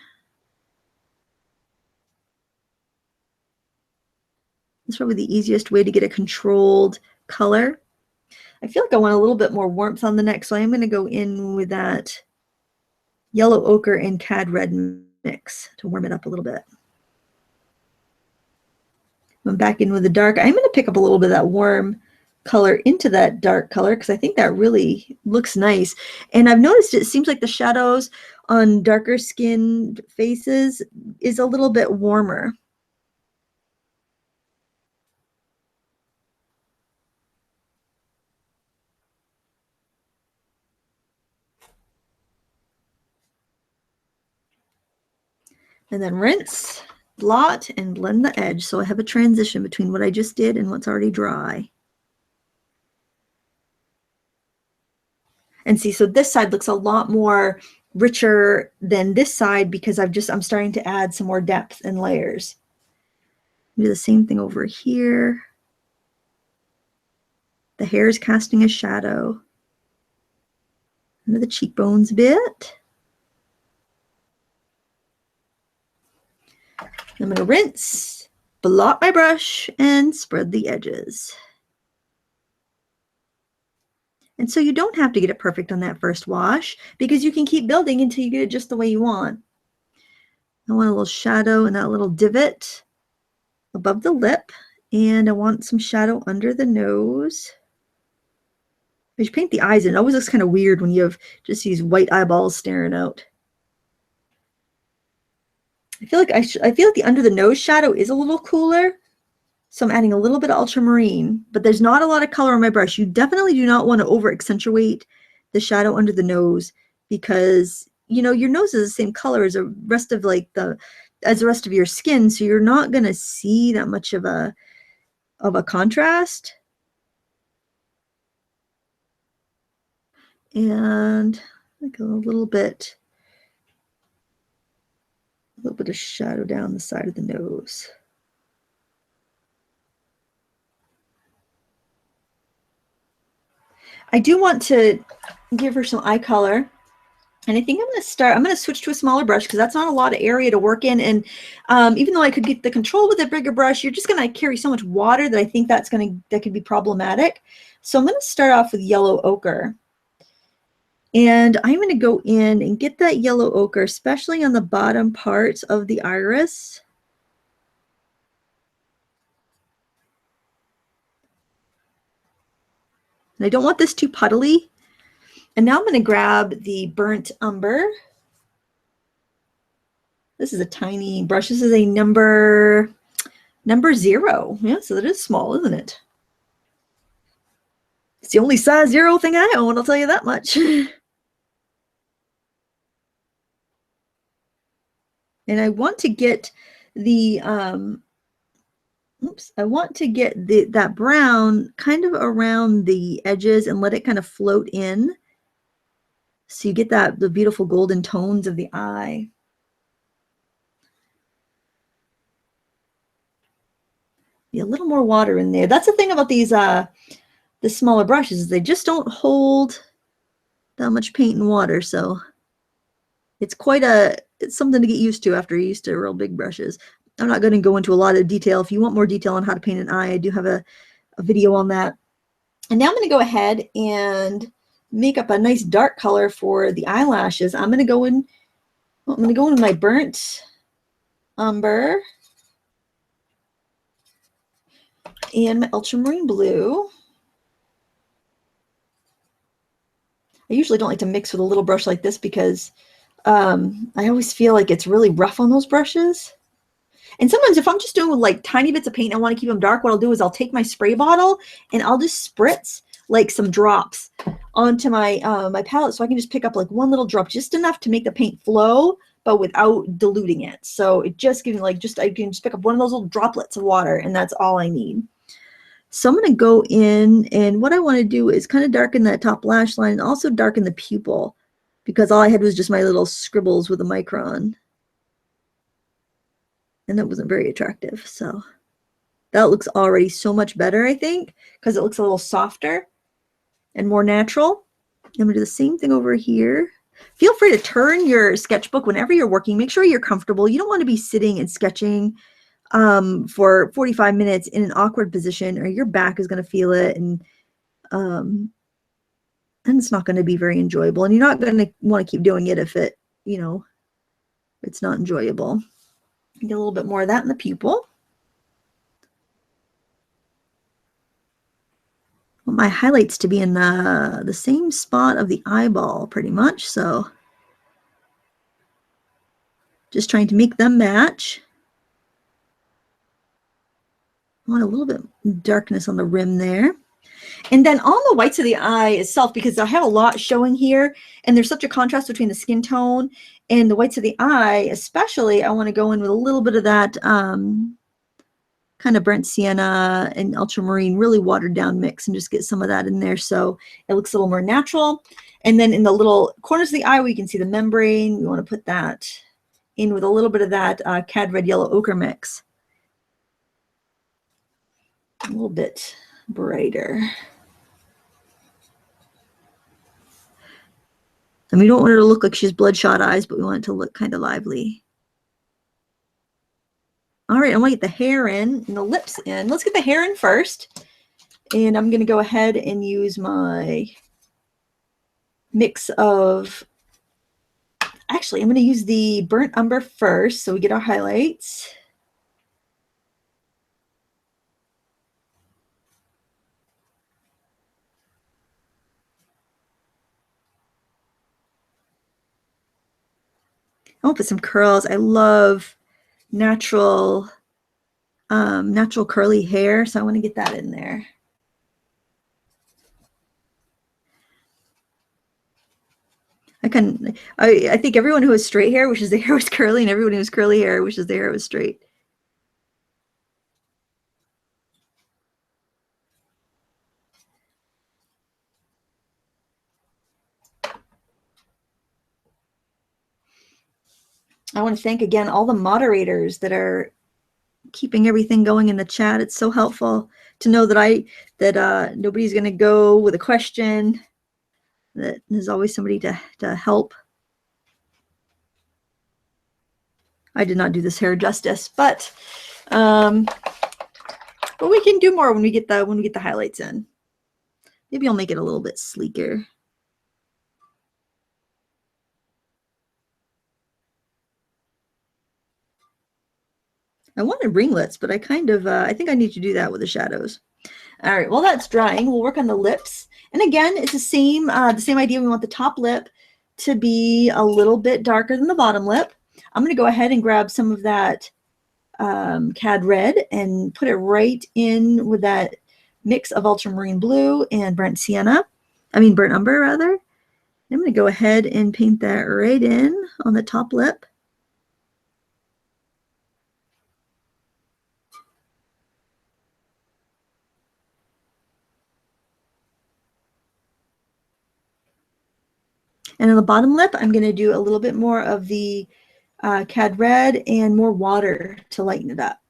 That's probably the easiest way to get a controlled color. I feel like I want a little bit more warmth on the neck, so I'm going to go in with that yellow ochre and cad red mix to warm it up a little bit. I'm back in with the dark. I'm going to pick up a little bit of that warm color into that dark color because I think that really looks nice. And I've noticed it seems like the shadows on darker skinned faces is a little bit warmer. And then rinse, blot, and blend the edge. So I have a transition between what I just did and what's already dry. And see, so this side looks a lot more richer than this side because I'm starting to add some more depth and layers. Do the same thing over here. The hair is casting a shadow. Under the cheekbones a bit. I'm going to rinse, blot my brush, and spread the edges. And so you don't have to get it perfect on that first wash because you can keep building until you get it just the way you want. I want a little shadow in that little divot above the lip, and I want some shadow under the nose. As you paint the eyes, it always looks kind of weird when you have just these white eyeballs staring out. I feel like the under the nose shadow is a little cooler, so I'm adding a little bit of ultramarine, but there's not a lot of color on my brush. You definitely do not want to over accentuate the shadow under the nose because you know your nose is the same color as the rest of your skin, so you're not going to see that much of a contrast. And like a little bit of shadow down the side of the nose. I do want to give her some eye color. And I think I'm going to switch to a smaller brush because that's not a lot of area to work in. And even though I could get the control with a bigger brush, you're just going to carry so much water that I think that could be problematic. So I'm going to start off with yellow ochre. And I'm going to go in and get that yellow ochre, especially on the bottom parts of the iris. And I don't want this too puddly. And now I'm going to grab the burnt umber. This is a tiny brush. This is a number 0. Yeah, so that is small, isn't it? It's the only size 0 thing I own, I'll tell you that much. And I want to get the that brown kind of around the edges and let it kind of float in. So you get the beautiful golden tones of the eye. A little more water in there. That's the thing about these the smaller brushes is they just don't hold that much paint and water. So it's something to get used to after you're used to real big brushes. I'm not going to go into a lot of detail. If you want more detail on how to paint an eye, I do have a video on that. And now I'm going to go ahead and make up a nice dark color for the eyelashes. I'm going to go in with my burnt umber and my ultramarine blue. I usually don't like to mix with a little brush like this because I always feel like it's really rough on those brushes. And sometimes if I'm just doing like tiny bits of paint and I want to keep them dark, what I'll do is I'll take my spray bottle and I'll just spritz like some drops onto my my palette, so I can just pick up like one little drop, just enough to make the paint flow, but without diluting it. So it just gives me I can just pick up one of those little droplets of water, and that's all I need. So I'm going to go in, and what I want to do is kind of darken that top lash line and also darken the pupil because all I had was just my little scribbles with a micron. And that wasn't very attractive. So that looks already so much better, I think, because it looks a little softer and more natural. I'm going to do the same thing over here. Feel free to turn your sketchbook whenever you're working. Make sure you're comfortable. You don't want to be sitting and sketching for 45 minutes in an awkward position, or your back is going to feel it, and it's not going to be very enjoyable. And you're not going to want to keep doing it if it's not enjoyable. Get a little bit more of that in the pupil. my highlights to be in the same spot of the eyeball pretty much. So just trying to make them match. I want a little bit darkness on the rim there. And then on the whites of the eye itself, because I have a lot showing here, and there's such a contrast between the skin tone and the whites of the eye, especially, I want to go in with a little bit of that kind of burnt sienna and ultramarine, really watered down mix, and just get some of that in there so it looks a little more natural. And then in the little corners of the eye where you can see the membrane, we want to put that in with a little bit of that cad red yellow ochre mix. A little bit brighter. And we don't want her to look like she's bloodshot eyes, but we want it to look kind of lively. All right, I want to get the hair in and the lips in. Let's get the hair in first. And I'm going to go ahead and use my mix of, actually, I'm going to use the burnt umber first so we get our highlights. I want to put some curls. I love natural curly hair, so I want to get that in there. I think everyone who has straight hair wishes their hair was curly, and everyone who has curly hair wishes their hair was straight. I want to thank again all the moderators that are keeping everything going in the chat. It's so helpful to know that nobody's going to go with a question, that there's always somebody to help. I did not do this hair justice, but we can do more when we get the highlights in. Maybe I'll make it a little bit sleeker. I wanted ringlets, but I think I need to do that with the shadows. All right, well, that's drying. We'll work on the lips. And again, it's the same idea. We want the top lip to be a little bit darker than the bottom lip. I'm going to go ahead and grab some of that cad red and put it right in with that mix of ultramarine blue and burnt umber rather. I'm going to go ahead and paint that right in on the top lip. And on the bottom lip, I'm going to do a little bit more of the cad red and more water to lighten it up.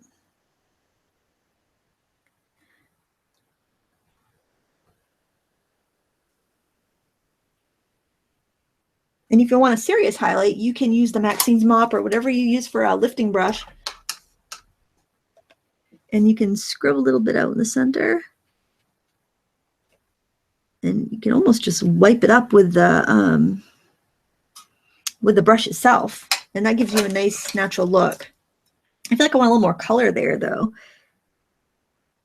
And if you want a serious highlight, you can use the Maxine's mop or whatever you use for a lifting brush. And you can scrub a little bit out in the center. And you can almost just wipe it up with the brush itself. And that gives you a nice natural look. I feel like I want a little more color there though.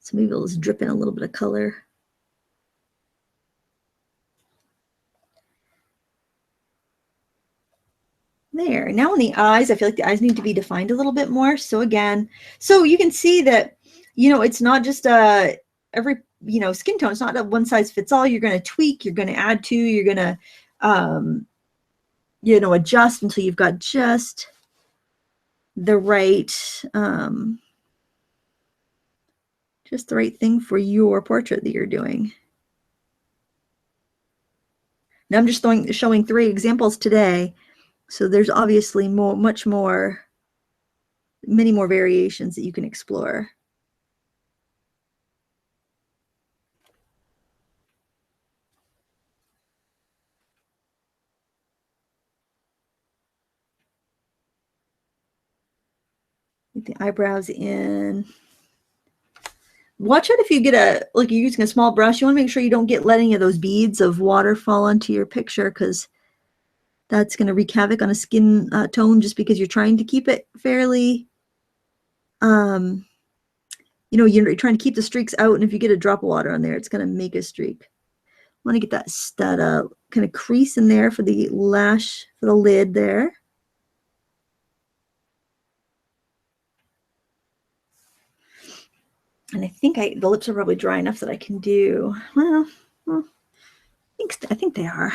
So maybe I'll just drip in a little bit of color. There. Now on the eyes, I feel like the eyes need to be defined a little bit more. So again, so you can see that, it's not just every, skin tone. It's not a one size fits all. You're going to tweak, you're going to add to, you're going to, adjust until you've got just the right, thing for your portrait that you're doing. Now I'm just showing 3 examples today. So there's obviously many more variations that you can explore. Get the eyebrows in. Watch out if you get you're using a small brush, you want to make sure you don't let any of those beads of water fall onto your picture, because that's going to wreak havoc on a skin tone just because you're trying to keep it fairly you know, you're trying to keep the streaks out, and if you get a drop of water on there, it's going to make a streak. I want to get that kind of crease in there for the lash, for the lid there. And I think the lips are probably dry enough that I can do, well I think they are.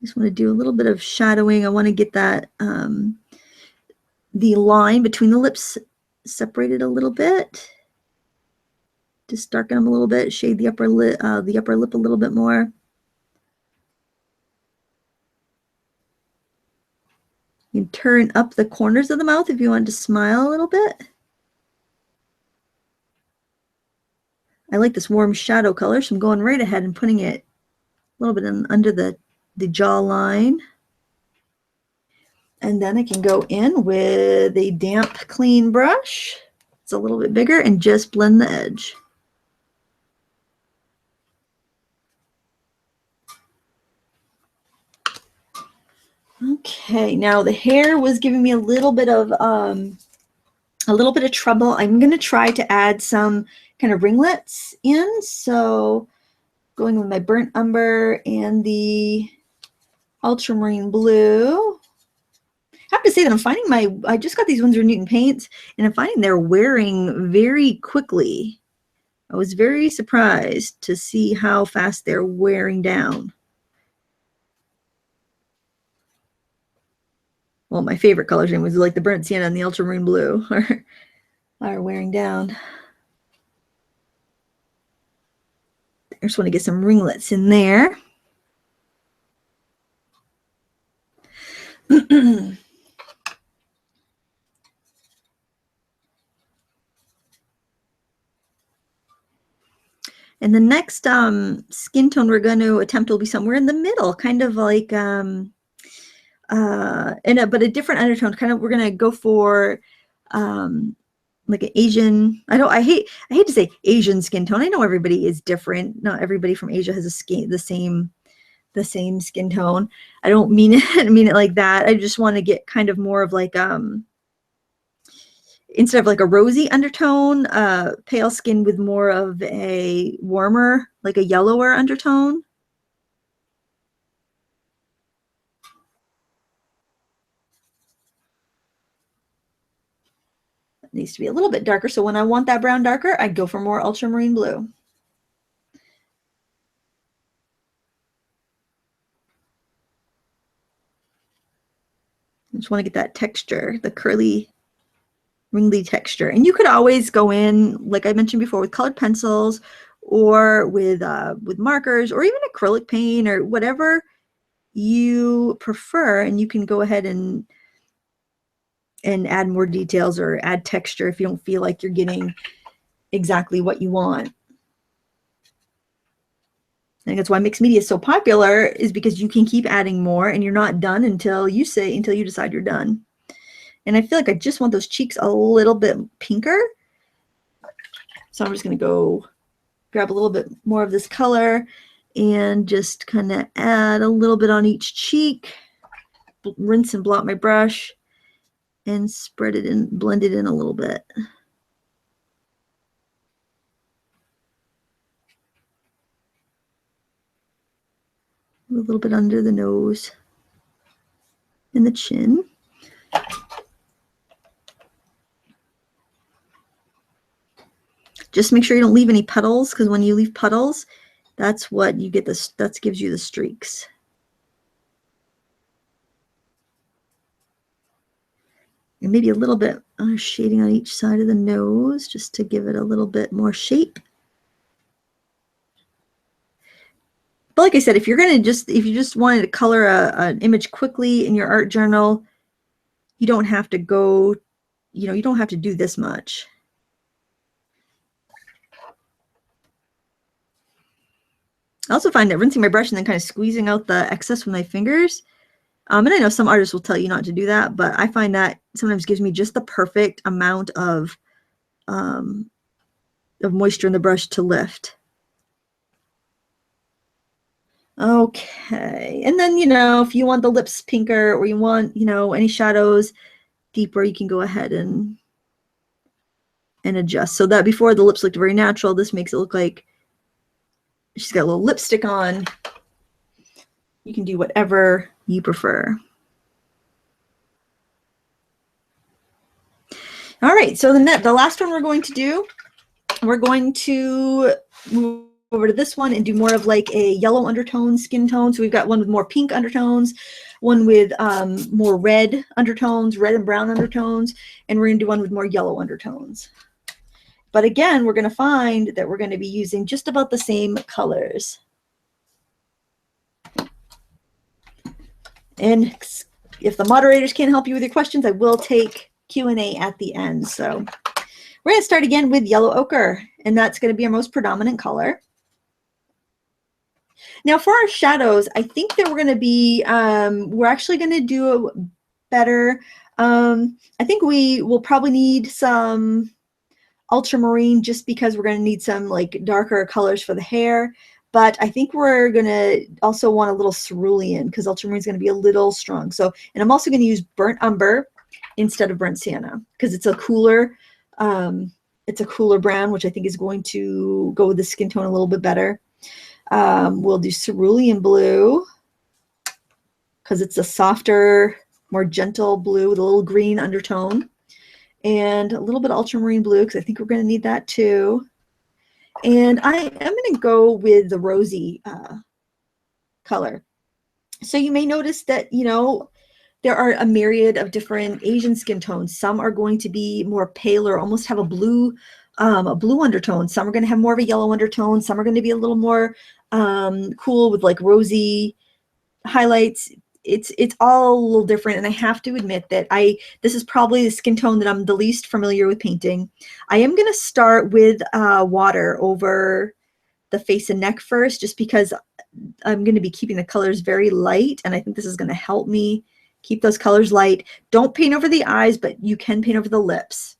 Just want to do a little bit of shadowing. I want to get that the line between the lips separated a little bit. Just darken them a little bit, shade the upper lip a little bit more. You can turn up the corners of the mouth if you want to smile a little bit. I like this warm shadow color, so I'm going right ahead and putting it a little bit under the jawline. And then I can go in with a damp, clean brush. It's a little bit bigger, and just blend the edge. Okay, now the hair was giving me a little bit of trouble. I'm going to try to add some kind of ringlets in. So going with my burnt umber and the ultramarine blue. I have to say that I'm finding I just got these Winsor Newton paints, and I'm finding they're wearing very quickly. I was very surprised to see how fast they're wearing down. Well, my favorite colors was like the burnt sienna and the ultramarine blue are wearing down. I just want to get some ringlets in there. And the next skin tone we're going to attempt will be somewhere in the middle, kind of like but a different undertone. Kind of, we're going to go for like an Asian. I hate to say Asian skin tone. I know everybody is different. Not everybody from Asia has the same skin tone. I don't mean it like that. I just want to get kind of more of like instead of like a rosy undertone, pale skin with more of a warmer, like a yellower undertone. It needs to be a little bit darker. So when I want that brown darker, I go for more ultramarine blue. I just want to get that texture, the curly, ringly texture. And you could always go in, like I mentioned before, with colored pencils or with markers or even acrylic paint or whatever you prefer, and you can go ahead and add more details or add texture if you don't feel like you're getting exactly what you want. I think that's why mixed media is so popular, is because you can keep adding more and you're not done until you decide you're done. And I feel like I just want those cheeks a little bit pinker. So I'm just going to go grab a little bit more of this color and just kind of add a little bit on each cheek, rinse and blot my brush, and spread it in, blend it in a little bit. A little bit under the nose and the chin. Just make sure you don't leave any puddles, because when you leave puddles, that's what you get, that gives you the streaks. And maybe a little bit shading on each side of the nose, just to give it a little bit more shape. But like I said, if you just wanted to color an image quickly in your art journal, you don't have to go, you don't have to do this much. I also find that rinsing my brush and then kind of squeezing out the excess with my fingers. And I know some artists will tell you not to do that, but I find that sometimes gives me just the perfect amount of moisture in the brush to lift. Okay, and then, if you want the lips pinker or you want, any shadows deeper, you can go ahead and and adjust. So that before the lips looked very natural, this makes it look like she's got a little lipstick on. You can do whatever you prefer. All right, so the last one we're going to do, we're going to move over to this one and do more of like a yellow undertone skin tone. So we've got one with more pink undertones, one with more red undertones, red and brown undertones, and we're going to do one with more yellow undertones. But again, we're going to find that we're going to be using just about the same colors. And if the moderators can't help you with your questions, I will take Q&A at the end. So we're going to start again with yellow ochre, and that's going to be our most predominant color. Now for our shadows, I think that we're going to be, we're actually going to do better. I think we will probably need some ultramarine just because we're going to need some like darker colors for the hair. But I think we're going to also want a little cerulean because ultramarine is going to be a little strong. So, and I'm also going to use burnt umber instead of burnt sienna because it's a cooler brown, which I think is going to go with the skin tone a little bit better. We'll do cerulean blue because it's a softer, more gentle blue with a little green undertone, and a little bit of ultramarine blue because I think we're going to need that too. And I am going to go with the rosy color. So you may notice that, you know, there are a myriad of different Asian skin tones. Some are going to be more paler, almost have a blue undertone. Some are going to have more of a yellow undertone. Some are going to be a little more cool with like rosy highlights. It's all a little different, and I have to admit that this is probably the skin tone that I'm the least familiar with painting. I am going to start with water over the face and neck first, just because I'm going to be keeping the colors very light, and I think this is going to help me keep those colors light. Don't paint over the eyes, but you can paint over the lips.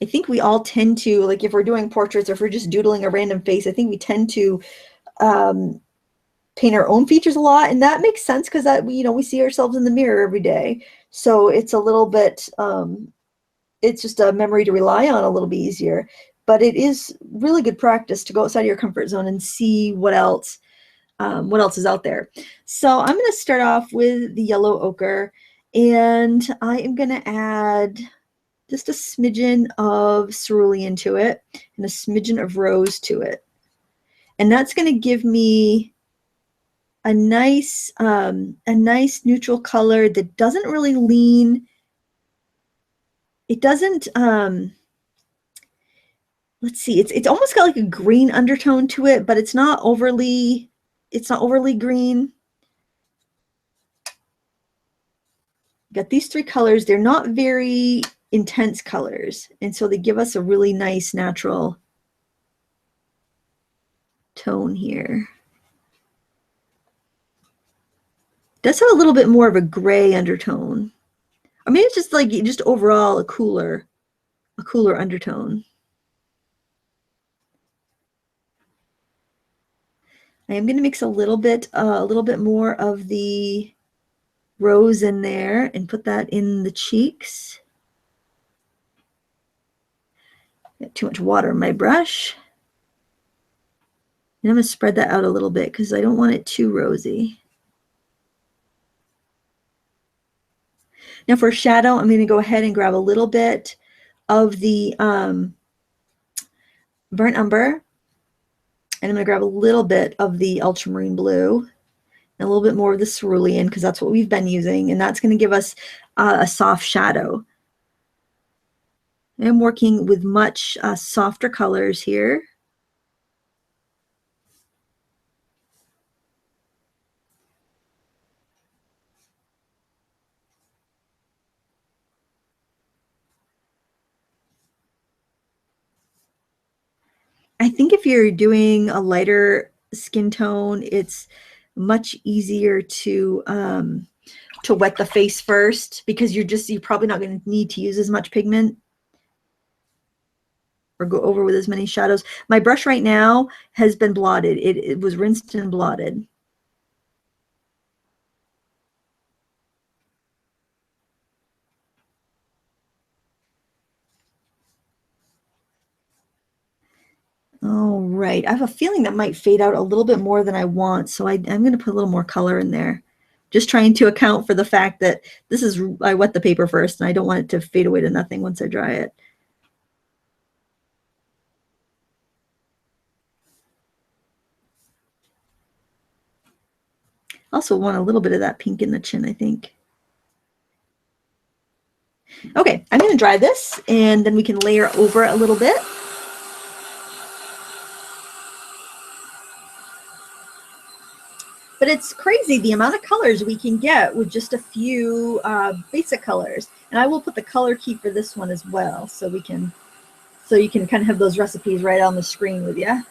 I think we all tend to, like if we're doing portraits or if we're just doodling a random face, I think we tend to paint our own features a lot, and that makes sense because that we see ourselves in the mirror every day, so it's a little bit it's just a memory to rely on a little bit easier. But it is really good practice to go outside of your comfort zone and see what else is out there. So I'm going to start off with the yellow ochre, and I am going to add just a smidgen of cerulean to it and a smidgen of rose to it. And that's going to give me a nice neutral color that doesn't really lean. It doesn't, let's see, it's almost got like a green undertone to it, but it's not overly green. Got these three colors. They're not very intense colors, and so they give us a really nice natural tone here. Does have a little bit more of a gray undertone, or maybe it's just like overall a cooler undertone. I am going to mix a little bit more of the rose in there and put that in the cheeks. Got too much water in my brush. And I'm going to spread that out a little bit because I don't want it too rosy. Now for shadow, I'm going to go ahead and grab a little bit of the burnt umber, and I'm going to grab a little bit of the ultramarine blue and a little bit more of the cerulean because that's what we've been using, and that's going to give us a soft shadow. I'm working with much softer colors here. I think if you're doing a lighter skin tone, it's much easier to wet the face first because you're probably not going to need to use as much pigment or go over with as many shadows. My brush right now has been blotted. It was rinsed and blotted. Right. I have a feeling that might fade out a little bit more than I want, so I'm going to put a little more color in there. Just trying to account for the fact that this is, I wet the paper first, and I don't want it to fade away to nothing once I dry it. Also want a little bit of that pink in the chin, I think. Okay, I'm going to dry this, and then we can layer over it a little bit. But it's crazy the amount of colors we can get with just a few basic colors. And I will put the color key for this one as well, so you can kind of have those recipes right on the screen with you.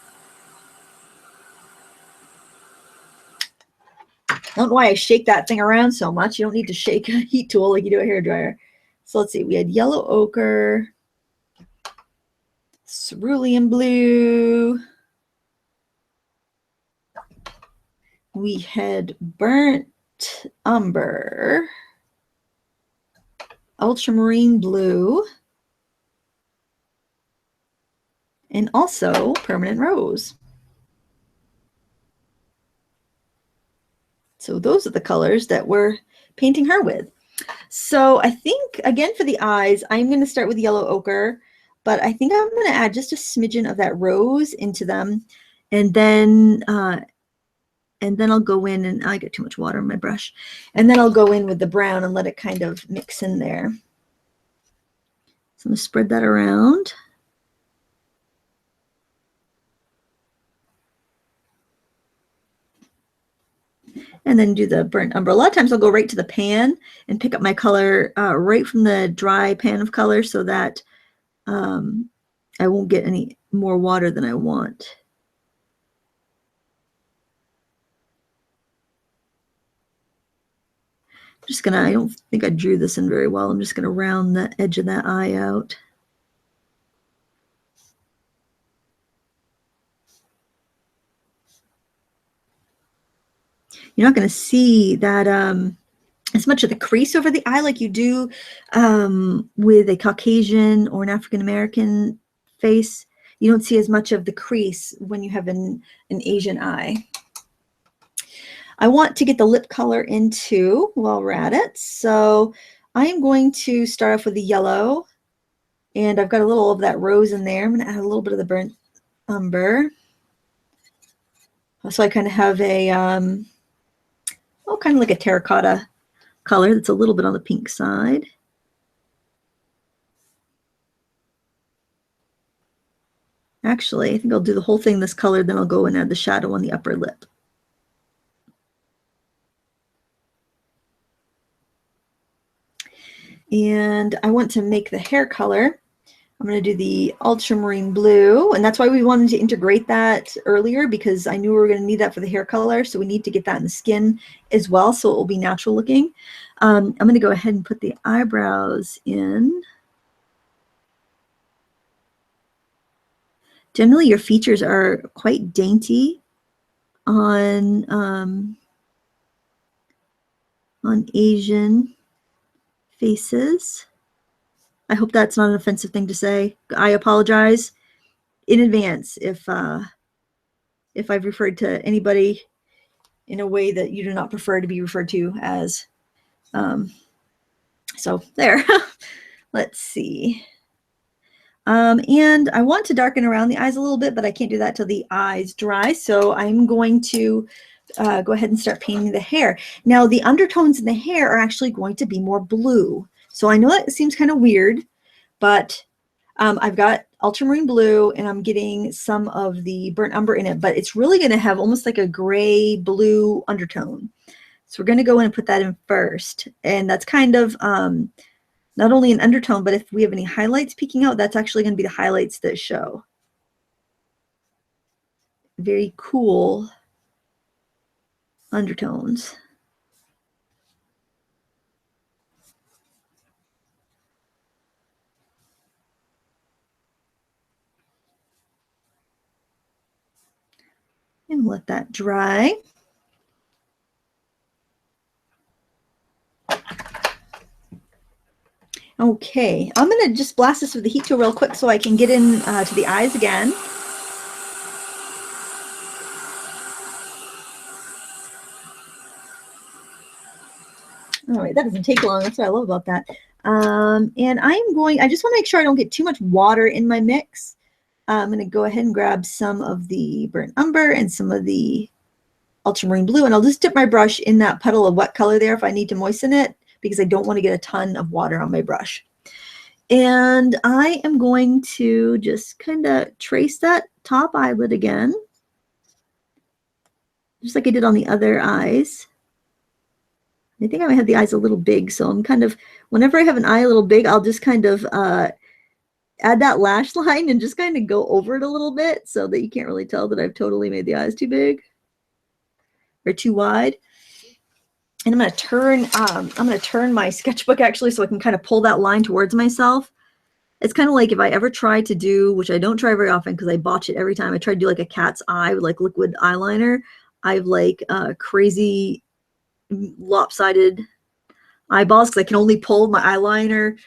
I don't know why I shake that thing around so much. You don't need to shake a heat tool like you do a hairdryer. So let's see, we had yellow ochre, cerulean blue, we had burnt umber, ultramarine blue, and also permanent rose. So those are the colors that we're painting her with. So I think, again, for the eyes, I'm going to start with yellow ochre, but I think I'm going to add just a smidgen of that rose into them. And then I'll go in, and I get too much water on my brush. And then I'll go in with the brown and let it kind of mix in there. So I'm going to spread that around. And then do the burnt umber. A lot of times I'll go right to the pan and pick up my color right from the dry pan of color, so that I won't get any more water than I want. I'm just gonna, I don't think I drew this in very well. I'm just gonna round the edge of that eye out. You're not going to see that as much of the crease over the eye like you do with a Caucasian or an African American face. You don't see as much of the crease when you have an Asian eye. I want to get the lip color in too while we're at it. So I am going to start off with the yellow, and I've got a little of that rose in there. I'm going to add a little bit of the burnt umber. So I kind of have a kind of like a terracotta color that's a little bit on the pink side. Actually, I think I'll do the whole thing this color, then I'll go and add the shadow on the upper lip. And I want to make the hair color. I'm going to do the ultramarine blue, and that's why we wanted to integrate that earlier, because I knew we were going to need that for the hair color, so we need to get that in the skin as well, so it will be natural looking. I'm going to go ahead and put the eyebrows in. Generally, your features are quite dainty on Asian faces. I hope that's not an offensive thing to say. I apologize in advance if I've referred to anybody in a way that you do not prefer to be referred to as. So there. Let's see. And I want to darken around the eyes a little bit, but I can't do that till the eyes dry. So I'm going to go ahead and start painting the hair. Now, the undertones in the hair are actually going to be more blue. So I know that seems kind of weird, but I've got ultramarine blue, and I'm getting some of the burnt umber in it, but it's really going to have almost like a gray blue undertone. So we're going to go in and put that in first. And that's kind of not only an undertone, but if we have any highlights peeking out, that's actually going to be the highlights that show. Very cool undertones. And let that dry. Okay, I'm going to just blast this with the heat tool real quick so I can get in to the eyes again. All right, that doesn't take long. That's what I love about that. And I just want to make sure I don't get too much water in my mix. I'm going to go ahead and grab some of the burnt umber and some of the ultramarine blue, and I'll just dip my brush in that puddle of wet color there if I need to moisten it, because I don't want to get a ton of water on my brush. And I am going to just kind of trace that top eyelid again, just like I did on the other eyes. I think I might have the eyes a little big, so I'm kind of, whenever I have an eye a little big, I'll just kind of add that lash line and just kind of go over it a little bit so that you can't really tell that I've totally made the eyes too big or too wide. And I'm going to turn my sketchbook actually so I can kind of pull that line towards myself. It's kind of like if I ever try to do, which I don't try very often because I botch it every time, I try to do like a cat's eye with like liquid eyeliner. I have like crazy lopsided eyeballs because I can only pull my eyeliner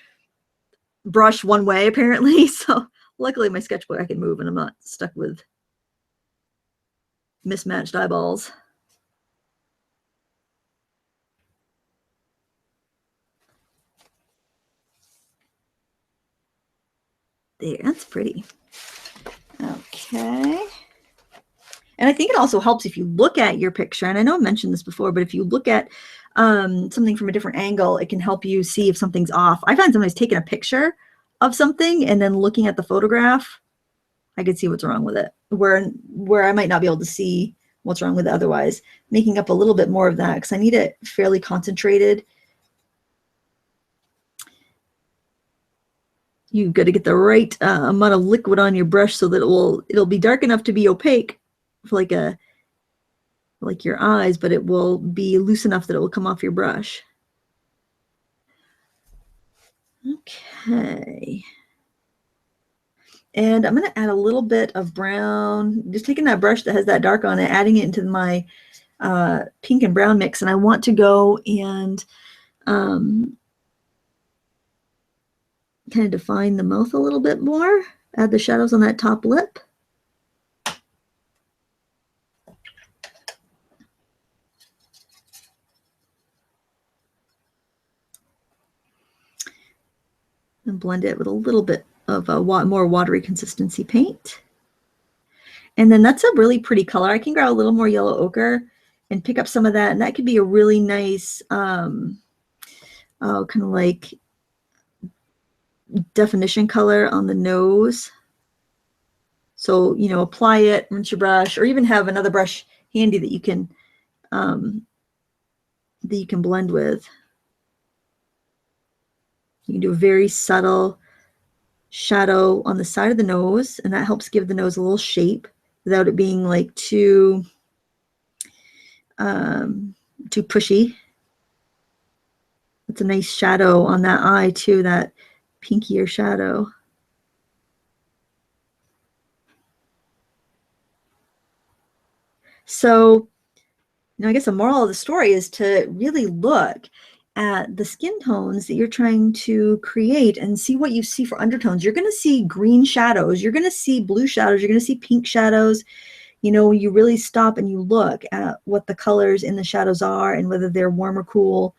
brush one way apparently. So luckily my sketchbook I can move and I'm not stuck with mismatched eyeballs. There, that's pretty. Okay. And I think it also helps if you look at your picture, and I know I mentioned this before, but if you look at something from a different angle, it can help you see if something's off. I find somebody's taking a picture of something and then looking at the photograph, I could see what's wrong with it, where I might not be able to see what's wrong with it otherwise. Making up a little bit more of that because I need it fairly concentrated. You've got to get the right amount of liquid on your brush so that it'll be dark enough to be opaque for like your eyes, but it will be loose enough that it will come off your brush. Okay. And I'm going to add a little bit of brown, just taking that brush that has that dark on it, adding it into my pink and brown mix. And I want to go and kind of define the mouth a little bit more, add the shadows on that top lip. And blend it with a little bit of a more watery consistency paint. And then that's a really pretty color. I can grab a little more yellow ochre and pick up some of that. And that could be a really nice, kind of like definition color on the nose. So, you know, apply it, rinse your brush, or even have another brush handy that you can blend with. You can do a very subtle shadow on the side of the nose, and that helps give the nose a little shape without it being like too pushy. It's a nice shadow on that eye too, that pinkier shadow. So, you know, I guess the moral of the story is to really look at the skin tones that you're trying to create and see what you see for undertones. You're going to see green shadows. You're going to see blue shadows. You're going to see pink shadows. You know, you really stop and you look at what the colors in the shadows are and whether they're warm or cool.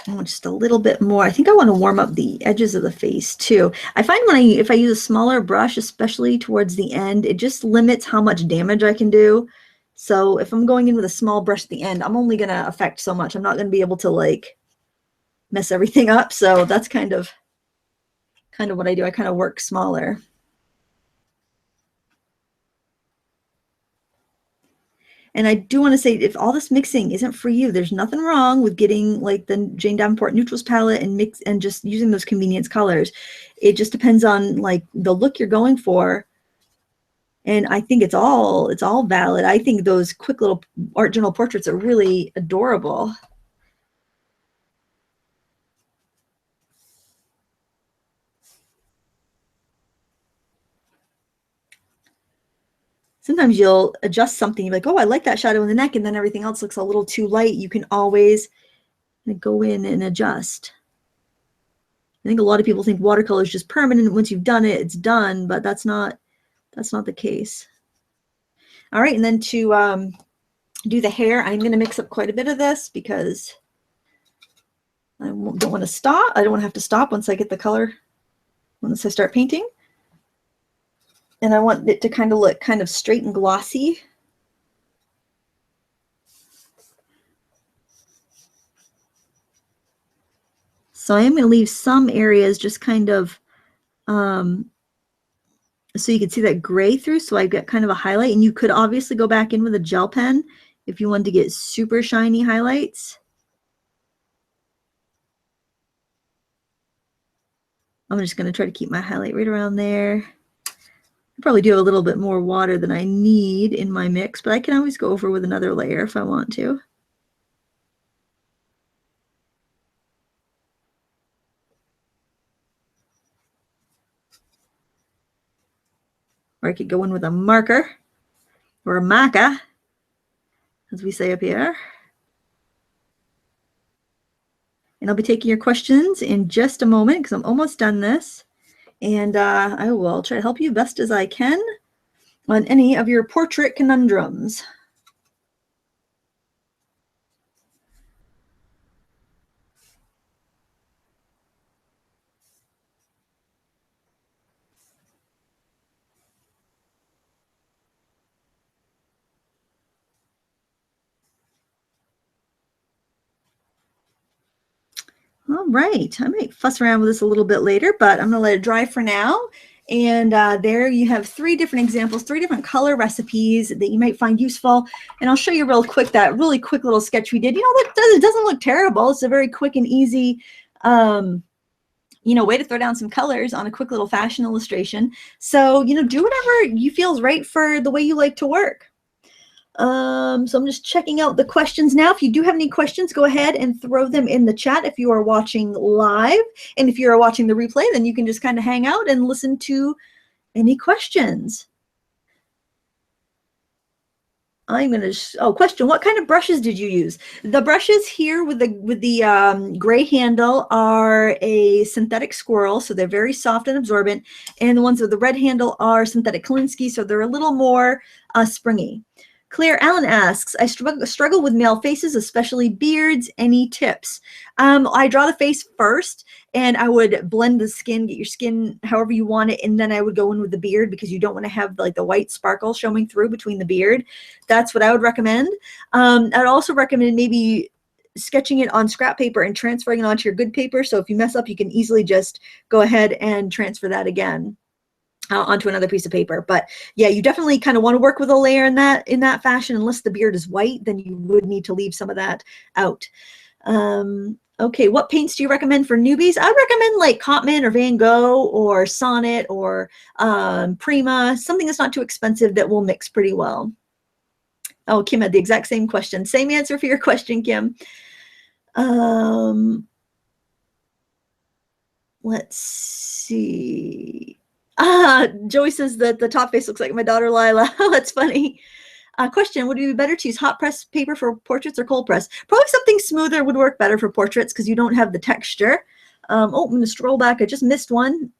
I want just a little bit more. I think I want to warm up the edges of the face too. I find if I use a smaller brush, especially towards the end, it just limits how much damage I can do. So if I'm going in with a small brush at the end, I'm only going to affect so much. I'm not going to be able to like mess everything up. So that's kind of what I do. I kind of work smaller. And I do want to say, if all this mixing isn't for you, there's nothing wrong with getting like the Jane Davenport Neutrals palette and mix and just using those convenience colors. It just depends on like the look you're going for. And I think it's all valid. I think those quick little art journal portraits are really adorable. Sometimes you'll adjust something, you're like, oh, I like that shadow in the neck, and then everything else looks a little too light. You can always go in and adjust. I think a lot of people think watercolor is just permanent. Once you've done it, it's done, but that's not the case. All right, and then to do the hair, I'm going to mix up quite a bit of this because I don't want to stop. I don't want to have to stop once I get the color, once I start painting. And I want it to kind of look kind of straight and glossy. So I am going to leave some areas just kind of so you can see that gray through. So I've got kind of a highlight, and you could obviously go back in with a gel pen if you wanted to get super shiny highlights. I'm just going to try to keep my highlight right around there. I probably do have a little bit more water than I need in my mix, but I can always go over with another layer if I want to. Or I could go in with a marker or a marker, as we say up here. And I'll be taking your questions in just a moment because I'm almost done this. And I will try to help you best as I can on any of your portrait conundrums. All right, I might fuss around with this a little bit later, but I'm going to let it dry for now. And there you have 3 different examples, 3 different color recipes that you might find useful. And I'll show you real quick that really quick little sketch we did. You know, it doesn't look terrible. It's a very quick and easy you know, way to throw down some colors on a quick little fashion illustration. So, you know, do whatever you feel is right for the way you like to work. So I'm just checking out the questions now. If you do have any questions, go ahead and throw them in the chat if you are watching live. And if you're watching the replay, then you can just kind of hang out and listen to any questions. I'm going to, question, what kind of brushes did you use? The brushes here with the gray handle are a synthetic squirrel, so they're very soft and absorbent. And the ones with the red handle are synthetic Kolinsky, so they're a little more springy. Claire Allen asks, I struggle with male faces, especially beards. Any tips? I draw the face first, and I would blend the skin, get your skin however you want it, and then I would go in with the beard because you don't want to have like the white sparkle showing through between the beard. That's what I would recommend. I'd also recommend maybe sketching it on scrap paper and transferring it onto your good paper. So if you mess up, you can easily just go ahead and transfer that again onto another piece of paper. But yeah, you definitely kind of want to work with a layer in that fashion. Unless the beard is white, then you would need to leave some of that out. Okay, what paints do you recommend for newbies? I recommend like Cotman or Van Gogh or Sonnet or Prima, something that's not too expensive that will mix pretty well. Oh, Kim had the exact same question. Same answer for your question, Kim. Let's see. Joey says that the top face looks like my daughter Lila. That's funny. Question, would it be better to use hot press paper for portraits or cold press? Probably something smoother would work better for portraits because you don't have the texture. Oh, I'm going to scroll back. I just missed one.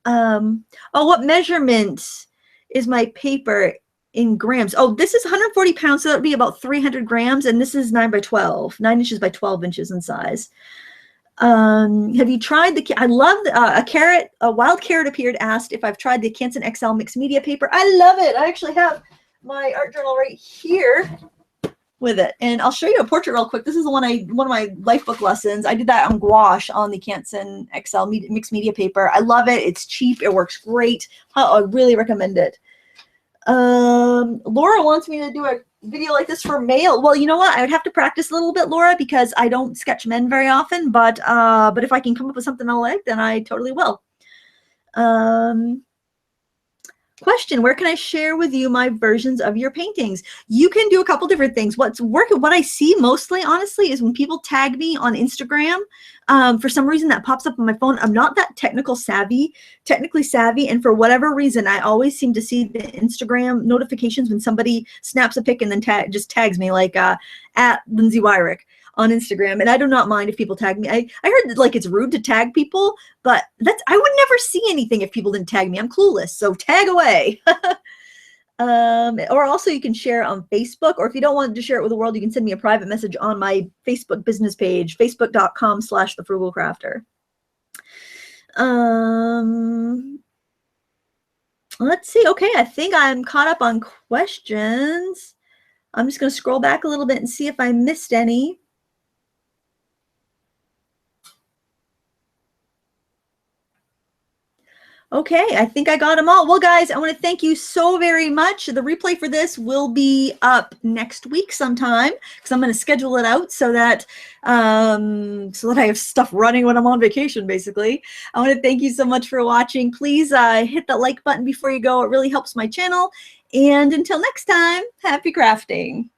Oh, what measurement is my paper in grams? Oh, this is 140 pounds, so that would be about 300 grams, and this is 9 by 12, 9 inches by 12 inches in size. Have you tried I love a wild carrot appeared asked if I've tried the Canson XL mixed media paper. I love it. I actually have my art journal right here with it, and I'll show you a portrait real quick. This is the one of my life book lessons. I did that on gouache on the Canson XL mixed media paper. I love it. It's cheap. It works great. I really recommend it. Laura wants me to do a video like this for male. Well, you know what? I would have to practice a little bit, Laura, because I don't sketch men very often, but if I can come up with something I like, then I totally will. Question, where can I share with you my versions of your paintings? You can do a couple different things. What I see mostly, honestly, is when people tag me on Instagram. For some reason that pops up on my phone. I'm not that technically savvy, and for whatever reason, I always seem to see the Instagram notifications when somebody snaps a pic and then just tags me, like at Lindsay Weirich on Instagram. And I do not mind if people tag me. I heard that like it's rude to tag people, but I would never see anything if people didn't tag me. I'm clueless, so tag away. Or also you can share on Facebook, or if you don't want to share it with the world, you can send me a private message on my Facebook business page, facebook.com/thefrugalcrafter. Let's see. Okay, I think I'm caught up on questions. I'm just going to scroll back a little bit and see if I missed any. Okay, I think I got them all. Well, guys, I want to thank you so very much. The replay for this will be up next week sometime, because I'm going to schedule it out so that I have stuff running when I'm on vacation, basically. I want to thank you so much for watching. Please hit the like button before you go. It really helps my channel. And until next time, happy crafting.